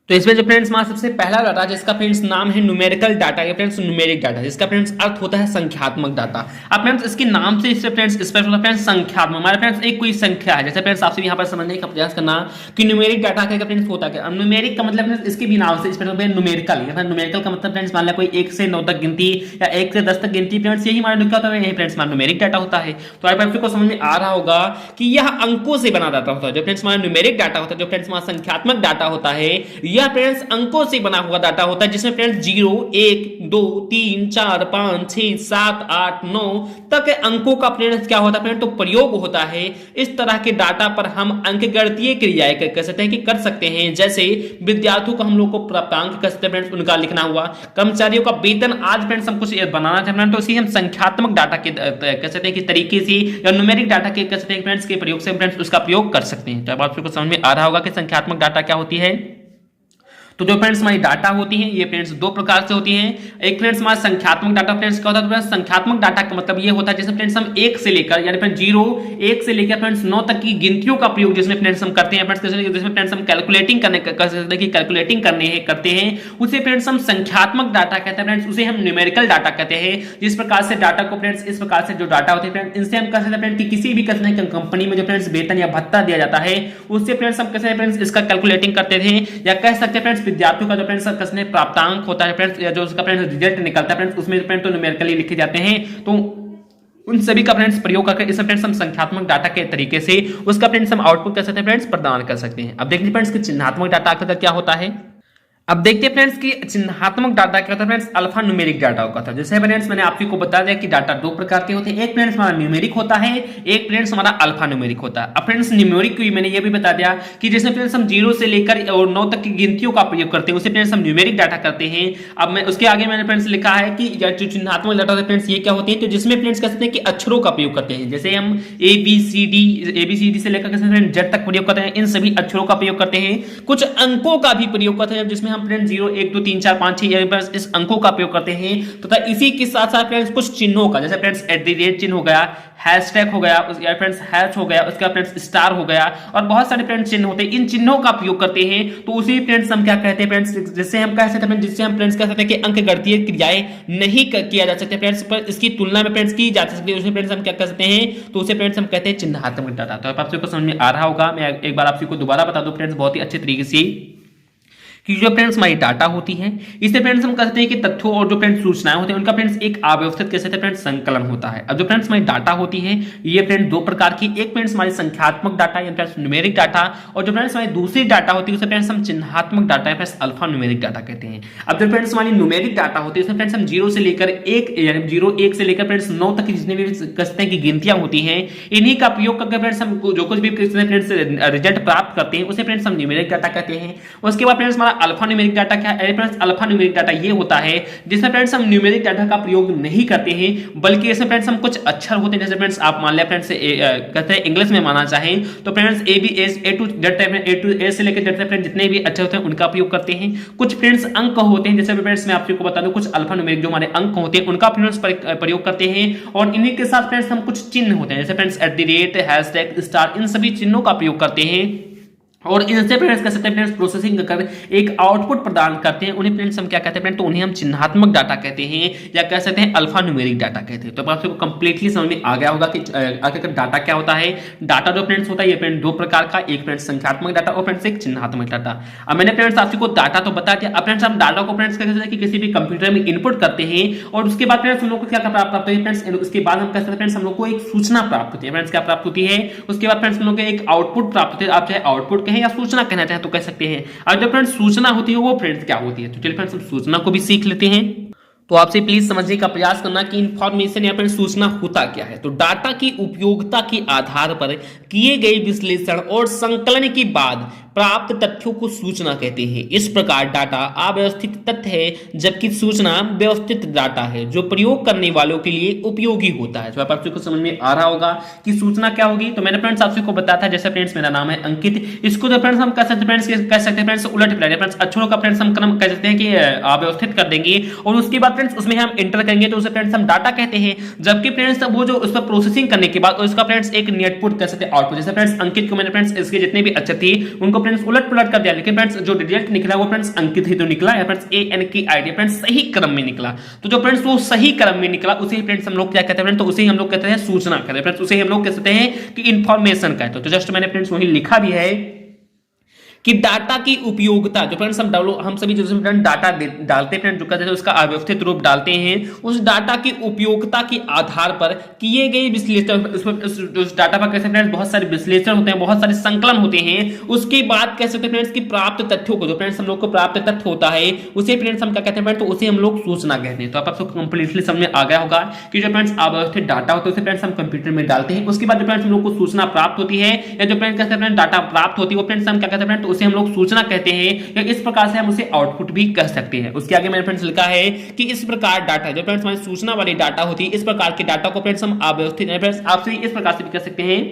तो इसमें जो फ्रेंड्स हमारा सबसे पहला डाटा जिसका फ्रेंड्स नाम है न्यूमेरिकल डाटा या फ्रेंड्स न्यूमेरिक डाटा, जिसका फ्रेंड्स अर्थ होता है संख्यात्मक डाटा। अब फ्रेंड्स इसके नाम से इससे फ्रेंड्स स्पष्ट होता है फ्रेंड्स संख्यात्मक, हमारे फ्रेंड्स एक कोई संख्या है। जैसे फ्रेंड्स आपसे यहाँ पर समझने का प्रयास करना कि न्यूमेरिक डाटा का फ्रेंड्स होता क्या। न्यूमेरिक का मतलब फ्रेंड्स इसके भी नाम से न्यूमेरिकल, न्यूमेरिकल का मतलब फ्रेंड्स मान लिया कोई 1 से 9 तक गिनती या 1 से 10 तक गिनती, फ्रेंड्स यही हमारा लिखा होता है, यही फ्रेंड्स हमारा न्यूमेरिक डाटा होता है। तो आप सबको समझ में आ रहा होगा कि यह अंकों से बना डाटा होता है। जो फ्रेंड्स हमारा न्यूमेरिक डाटा होता है, जो फ्रेंड्स हमारा संख्यात्मक डाटा होता है, यह फ्रेंड्स अंकों से बना हुआ डाटा होता है, जिसमें फ्रेंड्स 0, 1, 2, 3, 4, 5, 6, 7, 8, 9 तक अंकों का फ्रेंड्स क्या होता है फ्रेंड्स, तो प्रयोग होता है। इस तरह के डाटा पर हम अंकगणितीय क्रियाएं कर सकते हैं कि कर सकते हैं, जैसे विद्यार्थियों का हम लोग को प्राप्तांक कर सकते हैं फ्रेंड्स, उनका लिखना हुआ, कर्मचारियों का वेतन। आज फ्रेंड्स हम कुछ बनाना चाहते हैं तो इसी हम संख्यात्मक डाटा के कह सकते हैं कि तरीके से या न्यूमेरिक डाटा के कह सकते हैं फ्रेंड्स के प्रयोग से फ्रेंड्स उसका प्रयोग कर सकते हैं। तो अब आपको समझ में आ रहा होगा कि संख्यात्मक डाटा क्या होती है। तो जो फ्रेंड्स हमारी डाटा होती हैं ये फ्रेंड्स दो प्रकार से होती हैं। एक फ्रेंड्स हमारा संख्यात्मक डाटा फ्रेंड्स क्या होता है, तो संख्यात्मक डाटा का मतलब ये होता है जिसमें फ्रेंड्स हम 1 से लेकर यानी फ्रेंड्स 0, 1 से लेकर फ्रेंड्स 9 तक की गिनतियों का प्रयोग जिसमें फ्रेंड्स हम करते हैं फ्रेंड्स, जिसमें फ्रेंड्स हम कैलकुलेटिंग करने कर सकते हैं कि कैलकुलेटिंग करते हैं उसे फ्रेंड्स हम संख्यात्मक डाटा कहते हैं फ्रेंड्स, उसे हम न्यूमेरिकल डाटा कहते हैं। जिस प्रकार से डाटा को फ्रेंड्स इस प्रकार से जो डाटा होते हैं फ्रेंड्स इनसे हम कह सकते हैं फ्रेंड्स कि किसी भी कंपनी में जो फ्रेंड्स वेतन या भत्ता दिया जाता है उससे फ्रेंड्स हम कहते हैं फ्रेंड्स इसका कैलकुलेटिंग करते थे, या कह सकते हैं फ्रेंड्स विद्यार्थियों का जो फ्रेंड्स कसने प्राप्तांक होता है फ्रेंड्स या जो उसका फ्रेंड्स रिजल्ट निकलता है फ्रेंड्स उसमें फ्रेंड्स तो न्यूमेरिकली लिखे जाते हैं। तो उन सभी का फ्रेंड्स प्रयोग करके इस फ्रेंड्स हम संख्यात्मक डाटा के तरीके से उसका फ्रेंड्स हम आउटपुट कर सकते हैं फ्रेंड्स, प्रदान कर सकते हैं। अब देखिए फ्रेंड्स कि चिन्हात्मक डाटा आखिर क्या होता है। अब देखते हैं फ्रेंड्स कि चिन्हात्मक डाटा क्या होता है फ्रेंड्स, अल्फा न्यूमेरिक डाटा होता है। जैसे फ्रेंड्स मैंने आपको बता दिया कि डाटा दो प्रकार के होते हैं, एक फ्रेंड्स हमारा न्यूमेरिक होता है, एक फ्रेंड्स हमारा अल्फा न्यूमेरिक होता है। अब फ्रेंड्स न्यूमेरिक को मैंने ये भी बता दिया कि जैसे फ्रेंड्स हम 0 से लेकर और 9 तक की गिनतियों का प्रयोग करते हैं उसे फ्रेंड्स हम न्यूमेरिक डाटा करते हैं। अब मैं उसके आगे मैंने फ्रेंड्स लिखा है कि जो चिन्हात्मक डाटा फ्रेंड्स ये क्या होते हैं, तो जिसमें फ्रेंड्स कह सकते हैं कि अक्षरों का प्रयोग करते हैं, जैसे हम ABCD से लेकर Z तक प्रयोग करते हैं, इन सभी अक्षरों का प्रयोग करते हैं। कुछ अंकों का भी प्रयोग करते हैं जिसमें हम फ्रेंड्स 0, 1, 2, 3, 4, 5, 6 इस अंकों का प्रयोग करते हैं। तथा इसी के साथ साथ फ्रेंड्स कुछ चिन्हों का, जैसे फ्रेंड्स @ चिन्ह हो गया, हैशटैग हो गया, फ्रेंड्स हैश हो गया, उसका फ्रेंड्स स्टार हो गया, और बहुत सारे फ्रेंड्स चिन्ह होते हैं, इन चिन्हों का प्रयोग करते हैं। तो उसी फ्रेंड्स हम क्या कहते हैं फ्रेंड्स, जिससे हम कह सकते हैं जिससे हम फ्रेंड्स कह सकते हैं कि अंकगणितीय क्रियाएं नहीं किया जा सकते फ्रेंड्स, पर इसकी तुलना में फ्रेंड्स की जा सकती है, उसमें फ्रेंड्स हम क्या कर सकते हैं, तो उसे फ्रेंड्स हम कहते हैं चिन्हात्मक डाटा। तो आप सबको समझ में आ रहा होगा। मैं एक बार आपको दोबारा बता दूं फ्रेंड्स बहुत ही अच्छे तरीके से कि जो फ्रेंड्स हमारी डाटा होती है इससे फ्रेंड्स हम कहते हैं कि तथ्यों और जो फ्रेंड्स सूचनाएं होती हैं उनका फ्रेंड्स एक अव्यवस्थित कैसे फ्रेंड्स संकलन होता है। अब जो फ्रेंड्स हमारी डाटा होती है ये फ्रेंड्स दो प्रकार की, एक फ्रेंड्स हमारी संख्यात्मक डाटा या फ्रेंड्स न्यूमेरिक डाटा, और जो फ्रेंड्स हमारी दूसरी डाटा होती है उसे फ्रेंड्स हम चिन्हात्मक डाटा या फ्रेंड्स अल्फा न्यूमेरिक डाटा कहते हैं। अब जो फ्रेंड्स हमारी न्यूमेरिक डाटा होती है उसमें फ्रेंड्स हम 0 से लेकर 1 यानी 0, 1 से लेकर फ्रेंड्स 9 तक की जितने भी कहते हैं कि गिनतियां होती हैं इन्हीं का प्रयोग करके फ्रेंड्स हम जो कुछ भी फ्रेंड्स रिजल्ट प्राप्त करते हैं उसे फ्रेंड्स हम न्यूमेरिक डाटा कहते हैं। उसके बाद फ्रेंड्स हमारा अल्फा न्यूमेरिक डाटा क्या है फ्रेंड्स, अल्फा न्यूमेरिक डाटा ये होता है जिसमें फ्रेंड्स हम न्यूमेरिक डाटा का प्रयोग नहीं करते हैं, बल्कि इसमें फ्रेंड्स हम कुछ अक्षर होते हैं, जैसे फ्रेंड्स आप मान लिया फ्रेंड्स कहते हैं इंग्लिश में माना चाहें तो फ्रेंड्स A to Z से लेकर Z तक जितने भी अक्षर होते हैं उनका प्रयोग करते हैं। कुछ फ्रेंड्स अंक होते हैं, जैसे फ्रेंड्स मैं आपको बता दूं कुछ अल्फा न्यूमेरिक जो हमारे अंक होते हैं उनका फ्रेंड्स प्रयोग करते हैं, और इन्हीं के साथ फ्रेंड्स हम कुछ चिन्ह होते हैं, जैसे फ्रेंड्स @ हैशटैग स्टार, इन सभी चिन्हों का प्रयोग करते हैं, और इनसे फ्रेंड्स कह सकते हैं फ्रेंड्स प्रोसेसिंग कर एक आउटपुट प्रदान करते हैं। उन्हें फ्रेंड्स हम क्या कहते हैं फ्रेंड्स, तो उन्हें हम चिन्हात्मक डाटा कहते हैं या कह सकते हैं अल्फा न्यूमेरिक डाटा कहते हैं। तो आपको कंप्लीटली समझ में आ गया होगा कि आखिर डाटा क्या होता है। डाटा जो फ्रेंड्स होता है ये फ्रेंड्स दो प्रकार का, एक फ्रेंड्स संख्यात्मक डाटा और फ्रेंड्स एक चिन्हात्मक डाटा। अब मैंने फ्रेंड्स आपको डाटा तो बता दिया। अब फ्रेंड्स हम डाटा को फ्रेंड्स कह सकते हैं कि किसी भी कंप्यूटर में इनपुट करते हैं और उसके बाद फ्रेंड्स हम लोग को क्या प्राप्त होता है फ्रेंड्स, उसके बाद हम कह सकते हैं फ्रेंड्स हम लोग को एक सूचना प्राप्त होती है। फ्रेंड्स क्या प्राप्त होती है, उसके बाद फ्रेंड्स हम लोग को एक आउटपुट प्राप्त होती है। आप चाहे आउटपुट कहें या सूचना कहना तो कह सकते हैं। और जब फ्रेंड्स सूचना होती है वो फ्रेंड्स क्या होती है, तो चलिए फ्रेंड्स हम सूचना को भी सीख लेते हैं। तो आपसे प्लीज समझने का प्रयास करना कि इंफॉर्मेशन या फिर सूचना होता क्या है। तो डाटा की उपयोगिता के आधार पर किए गए विश्लेषण और संकलन के बाद प्राप्त तथ्यों को सूचना कहते हैं। इस प्रकार डाटा अव्यवस्थित तथ्य है जबकि सूचना व्यवस्थित डाटा है जो प्रयोग करने वालों के लिए उपयोगी होता है। तो आप आपको समझ में आ रहा होगा कि सूचना क्या होगी। तो मैंने फ्रेंड्स आपको बताया था, जैसे फ्रेंड्स मेरा नाम है अंकित, इसको जो फ्रेंड्स हम कह सकते हैं फ्रेंड्स उलट फ्रेंड्स अक्षरों का फ्रेंड्स हम क्रम कह सकते हैं कि अव्यवस्थित कर देंगे, और उसके बाद फ्रेंड्स उसमें हम एंटर करेंगे तो उसे फ्रेंड्स हम डाटा कहते हैं। जबकि फ्रेंड्स वो जो उस पर प्रोसेसिंग करने के बाद उसका फ्रेंड्स एक नेटपुट कह सकते हैं आउटपुट, जैसे फ्रेंड्स अंकित को मैंने फ्रेंड्स इसके जितने भी अक्षर थे उनको फ्रेंड्स उलट पुलट कर दिया, लेकिन फ्रेंड्स जो रिजल्ट निकला वो फ्रेंड्स अंकित ही तो निकला, या फ्रेंड्स ANKIT फ्रेंड्स सही क्रम में निकला। तो जो फ्रेंड्स वो सही क्रम में निकला उसे फ्रेंड्स हम लोग क्या कहते हैं, तो उसे हम लोग कहते हैं सूचना कहते हैं फ्रेंड्स, उसे हम लोग कहते हैं कि इंफॉर्मेशन कहते हैं। तो जस्ट मैंने फ्रेंड्स वही लिखा भी है कि डाटा की उपयोगिता जो फ्रेंड्स हम सभी जो डाटा डालते हैं फ्रेंड्स, जो कहते हैं उसका अव्यवस्थित रूप डालते हैं, उस डाटा की उपयोगिता के आधार पर किए गए विश्लेषण, उस डाटा पर कैसे फ्रेंड्स बहुत सारे विश्लेषण होते हैं, बहुत सारे संकलन होते हैं, उसके बाद कैसे होते हैं फ्रेंड्स की प्राप्त तथ्यों को, जो फ्रेंड्स हम लोग को प्राप्त तथ्य होता है उसे फ्रेंड्स हम क्या कहते हैं फ्रेंड्स, तो उसे हम लोग सूचना कहते हैं। तो आप सबको कंप्लीटली समझ में आ गया होगा कि जो फ्रेंड्स अव्यवस्थित डाटा होता है उसे फ्रेंड्स हम कंप्यूटर में डालते हैं, उसके बाद जो फ्रेंड्स हम लोग को सूचना प्राप्त होती है या जो फ्रेंड्स कहते हैं डाटा प्राप्त होती है वो फ्रेंड्स हम क्या कहते हैं फ्रेंड्स, तो उसे हम लोग सूचना कहते हैं, या इस प्रकार से हम उसे आउटपुट भी कह सकते हैं। उसके आगे मैंने फ्रेंड्स लिखा है कि इस प्रकार डाटा जो फ्रेंड्स हमारी सूचना वाली डाटा होती है, इस प्रकार के डाटा को फ्रेंड्स हम अव्यवस्थित फ्रेंड्स आपसे इस प्रकार से भी कह सकते हैं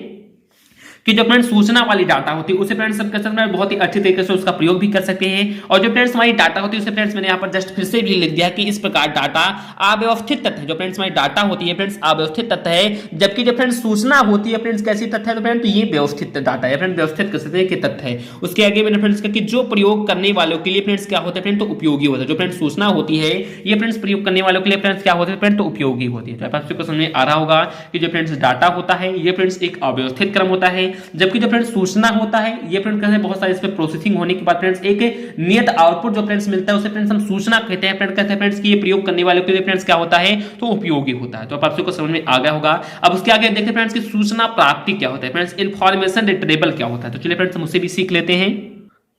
कि जो फ्रेंड्स सूचना वाली डाटा होती है उसे फ्रेंड्स हम कह सकते हैं बहुत ही अच्छे तरीके से उसका प्रयोग भी कर सकते हैं, और जो फ्रेंड्स हमारी डाटा होती है उसे फ्रेंड्स मैंने यहाँ पर जस्ट फिर से भी लिख दिया कि इस प्रकार डाटा अव्यवस्थित तथ्य, जो फ्रेंड्स हमारी डाटा होती है फ्रेंड्स अव्यवस्थित तथ्य है, जबकि जो फ्रेंड्स सूचना होती है फ्रेंड्स कैसी तथ्य है, तो फ्रेंड्स ये व्यवस्थित डाटा है फ्रेंड्स, व्यवस्थित कर सकते हैं कि तथ्य है। उसके आगे मैंने फ्रेंड्स कहा कि जो प्रयोग करने वालों के लिए फ्रेंड्स क्या होता है फ्रेंड्स, तो उपयोगी होता है। जो फ्रेंड्स सूचना होती है ये फ्रेंड्स प्रयोग करने वालों के लिए फ्रेंड्स क्या होता है फ्रेंड्स, तो उपयोगी होती है। तो आप सबको समझ में आ रहा होगा कि जो फ्रेंड्स डाटा होता है ये फ्रेंड्स एक अव्यवस्थित क्रम होता है, जबकि जो फ्रेंड्स सूचना होता है ये फ्रेंड्स कहते हैं बहुत सारे इस पे प्रोसेसिंग होने के बाद फ्रेंड्स एक नियत आउटपुट जो फ्रेंड्स मिलता है उसे फ्रेंड्स हम सूचना कहते हैं फ्रेंड्स, कहते हैं फ्रेंड्स कि ये प्रयोग करने वाले के लिए फ्रेंड्स क्या होता है, तो उपयोगी होता है। तो आप सबको समझ में आ गया होगा। अब उसके आगे देखते हैं फ्रेंड्स कि सूचना प्राप्ति क्या होता है फ्रेंड्स, इंफॉर्मेशन रिट्रीवल क्या होता है। तो चलिए फ्रेंड्स हम उसे भी सीख लेते हैं।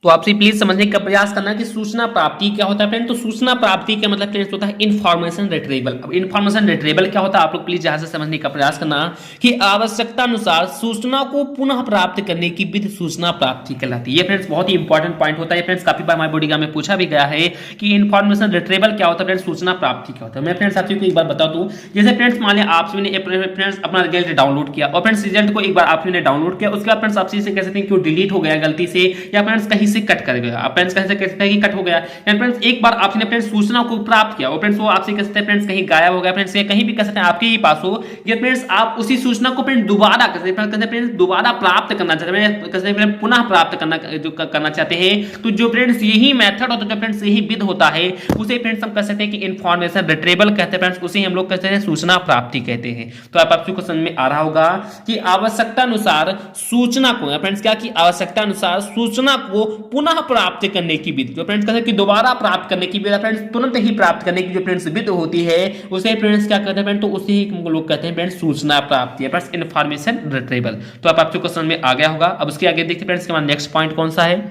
तो आपसे प्लीज समझने का प्रयास करना कि सूचना प्राप्ति क्या होता है फ्रेंड। तो सूचना प्राप्ति का मतलब फ्रेंड्स होता है इन्फॉर्मेशन रिट्रीवल। अब इन्फॉर्मेशन रिट्रीवल क्या होता है आप लोग प्लीज यहां से समझने का प्रयास करना कि आवश्यकता अनुसार सूचना को पुनः प्राप्त करने की विधि सूचना प्राप्ति कहलाती है। ये फ्रेंड्स बहुत ही इंपॉर्टेंट पॉइंट होता है फ्रेंड्स, काफी बार हमारे बोर्ड एग्जाम में पूछा भी गया है कि इन्फॉर्मेशन रिट्रीवल क्या होता है फ्रेंड्स, सूचना प्राप्ति क्या होता है। मैं फ्रेंड्स आपको एक बार बता दूं, जैसे फ्रेंड्स मान लिया आपने फ्रेंड्स अपना रिजल्ट डाउनलोड किया और फ्रेंड्स रिजल्ट को एक बार आपने डाउनलोड किया, उसके बाद फ्रेंड्स आप इसे कह सकते हैं कि वो डिलीट हो गया गलती से, या फ्रेंड्स कहीं से कट कर गया, फ्रेंड्स कैसे कह सकते हैं कि कट हो गया, या फ्रेंड्स एक बार आपने फ्रेंड्स सूचना को प्राप्त किया और फ्रेंड्स वो आपसे कह सकते हैं फ्रेंड्स कहीं गायब हो गया फ्रेंड्स, कहीं भी कह सकते हैं आपके ही पास हो, या फ्रेंड्स आप उसी सूचना को फ्रेंड्स दोबारा कह सकते हैं फ्रेंड्स दोबारा प्राप्त करना चाहते हैं, कह सकते हैं पुनः प्राप्त करना चाहते हैं, तो जो फ्रेंड्स यही मेथड होता है, जो फ्रेंड्स यही विधि होता है उसे फ्रेंड्स हम कह सकते हैं कि इंफॉर्मेशन रिट्रीवल कहते हैं फ्रेंड्स, उसे हम लोग कहते हैं सूचना प्राप्ति कहते हैं। तो आप आपको समझ में आ रहा होगा कि आवश्यकता अनुसार सूचना को फ्रेंड्स क्या की आवश्यकता अनुसार सूचना को पुनः प्राप्त करने की विधि, जो फ्रेंड्स कहते हैं कि दोबारा प्राप्त करने की विधि फ्रेंड्स, तुरंत ही प्राप्त करने की जो फ्रेंड्स विधि होती है उसे फ्रेंड्स क्या कहते हैं फ्रेंड्स, तो उसे ही हम लोग कहते हैं फ्रेंड्स सूचना प्राप्ति फ्रेंड्स, इंफॉर्मेशन रिट्रीवल। तो आप आपको समझ में आ गया होगा। अब उसके आगे देखते फ्रेंड्स हमारा नेक्स्ट पॉइंट कौन सा है।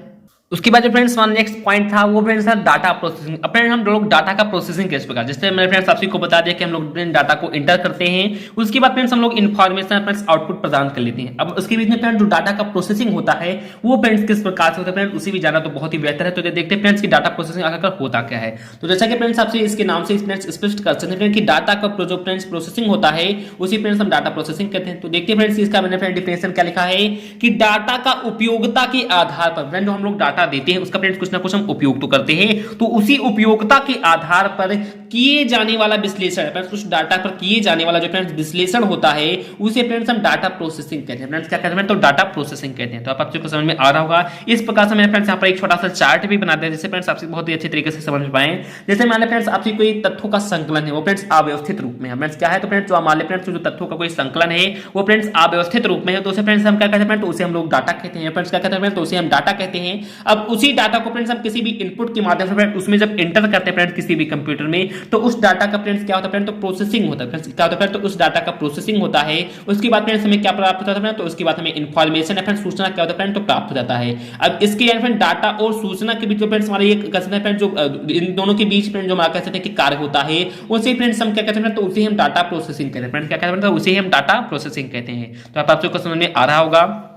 उसके बाद जो फ्रेंड्स हमारा नेक्स्ट पॉइंट था वो फ्रेंड्स था डाटा प्रोसेसिंग। अब फ्रेंड्स हम लोग डाटा का प्रोसेसिंग किस प्रकार, जैसे मैंने फ्रेंड्स आपको को बता दिया कि हम लोग डाटा को एंटर करते हैं, उसके बाद फ्रेंड्स हम लोग इन्फॉर्मेशन फ्रेंड्स आउटपुट प्रदान कर लेते हैं। अब उसके बीच में फ्रेंड्स जो डाटा का प्रोसेसिंग होता है वो फ्रेंड्स किस प्रकार से होता है फ्रेंड्स, उसे भी जाना तो बहुत ही बेहतर है। तो देखते हैं फ्रेंड्स की डाटा प्रोसेसिंग आखिर होता क्या है। तो जैसा कि फ्रेंड्स आपसे इसके नाम से फ्रेंड्स स्पष्ट कर सकते हैं कि डाटा का जो फ्रेंड्स प्रोसेसिंग होता है उसी फ्रेंड्स हम डाटा प्रोसेसिंग कहते हैं। तो देखते हैं फ्रेंड्स इसका मैंने फ्रेंड डिफिनेशन क्या लिखा है कि डाटा का उपयोगिता के आधार पर फ्रेंड जो हम लोग डाटा देते हैं उसका फ्रेंड्स कुछ ना कुछ हम उपयोग तो करते हैं, तो उसी उपयोगिता के आधार पर किए जाने वाला विश्लेषण फ्रेंड्स, उस डाटा पर किए जाने वाला जो फ्रेंड्स विश्लेषण होता है उसे फ्रेंड्स हम डाटा प्रोसेसिंग कहते हैं फ्रेंड्स। क्या कहते हैं तो डाटा प्रोसेसिंग कहते हैं। तो आप आपको समझ में आ रहा होगा। इस प्रकार से मैंने फ्रेंड्स यहाँ पर एक छोटा सा चार्ट भी बना दिया जिससे फ्रेंड्स आपसे बहुत ही अच्छे तरीके से समझ पाए। जैसे मान लें फ्रेंड्स आपसे कोई तथ्यों का संकलन है वो फ्रेंड्स अव्यवस्थित रूप में है फ्रेंड्स, क्या है तो फ्रेंड्स जो मान लें फ्रेंड्स जो तथ्यों का कोई संकलन है वो फ्रेंड्स अव्यवस्थित रूप में है, तो उसे फ्रेंड्स हम क्या कहते हैं तो उसे हम लोग डाटा कहते हैं फ्रेंड्स। क्या कहते हैं तो उसे हम डाटा कहते हैं। अब उसी डाटा को फ्रेंड्स हम किसी भी इनपुट के माध्यम से फ्रेंड्स उसमें जब एंटर करते हैं फ्रेंड्स किसी भी कंप्यूटर में, तो उस डाटा का फ्रेंड्स क्या होता है फ्रेंड्स, तो प्रोसेसिंग होता है फ्रेंड्स। क्या होता है तो उस डाटा का प्रोसेसिंग होता है। उसके बाद फ्रेंड्स हमें क्या प्राप्त होता है फ्रेंड्स, तो उसके बाद हमें इंफॉर्मेशन फ्रेंड्स सूचना क्या होता है फ्रेंड्स, तो प्राप्त हो जाता है। अब इसके फ्रेंड्स डाटा और सूचना के बीच जो फ्रेंड्स हमारे ये कह सकते हैं फ्रेंड्स जो इन दोनों के बीच फ्रेंड्स जो हम कह सकते हैं कि कार्य होता है उसे फ्रेंड्स हम क्या कहते हैं तो उसे हम डाटा प्रोसेसिंग कहते हैं फ्रेंड्स। क्या कहते हैं उसे हम डाटा प्रोसेसिंग कहते हैं। तो आप आपको समझ में आ रहा होगा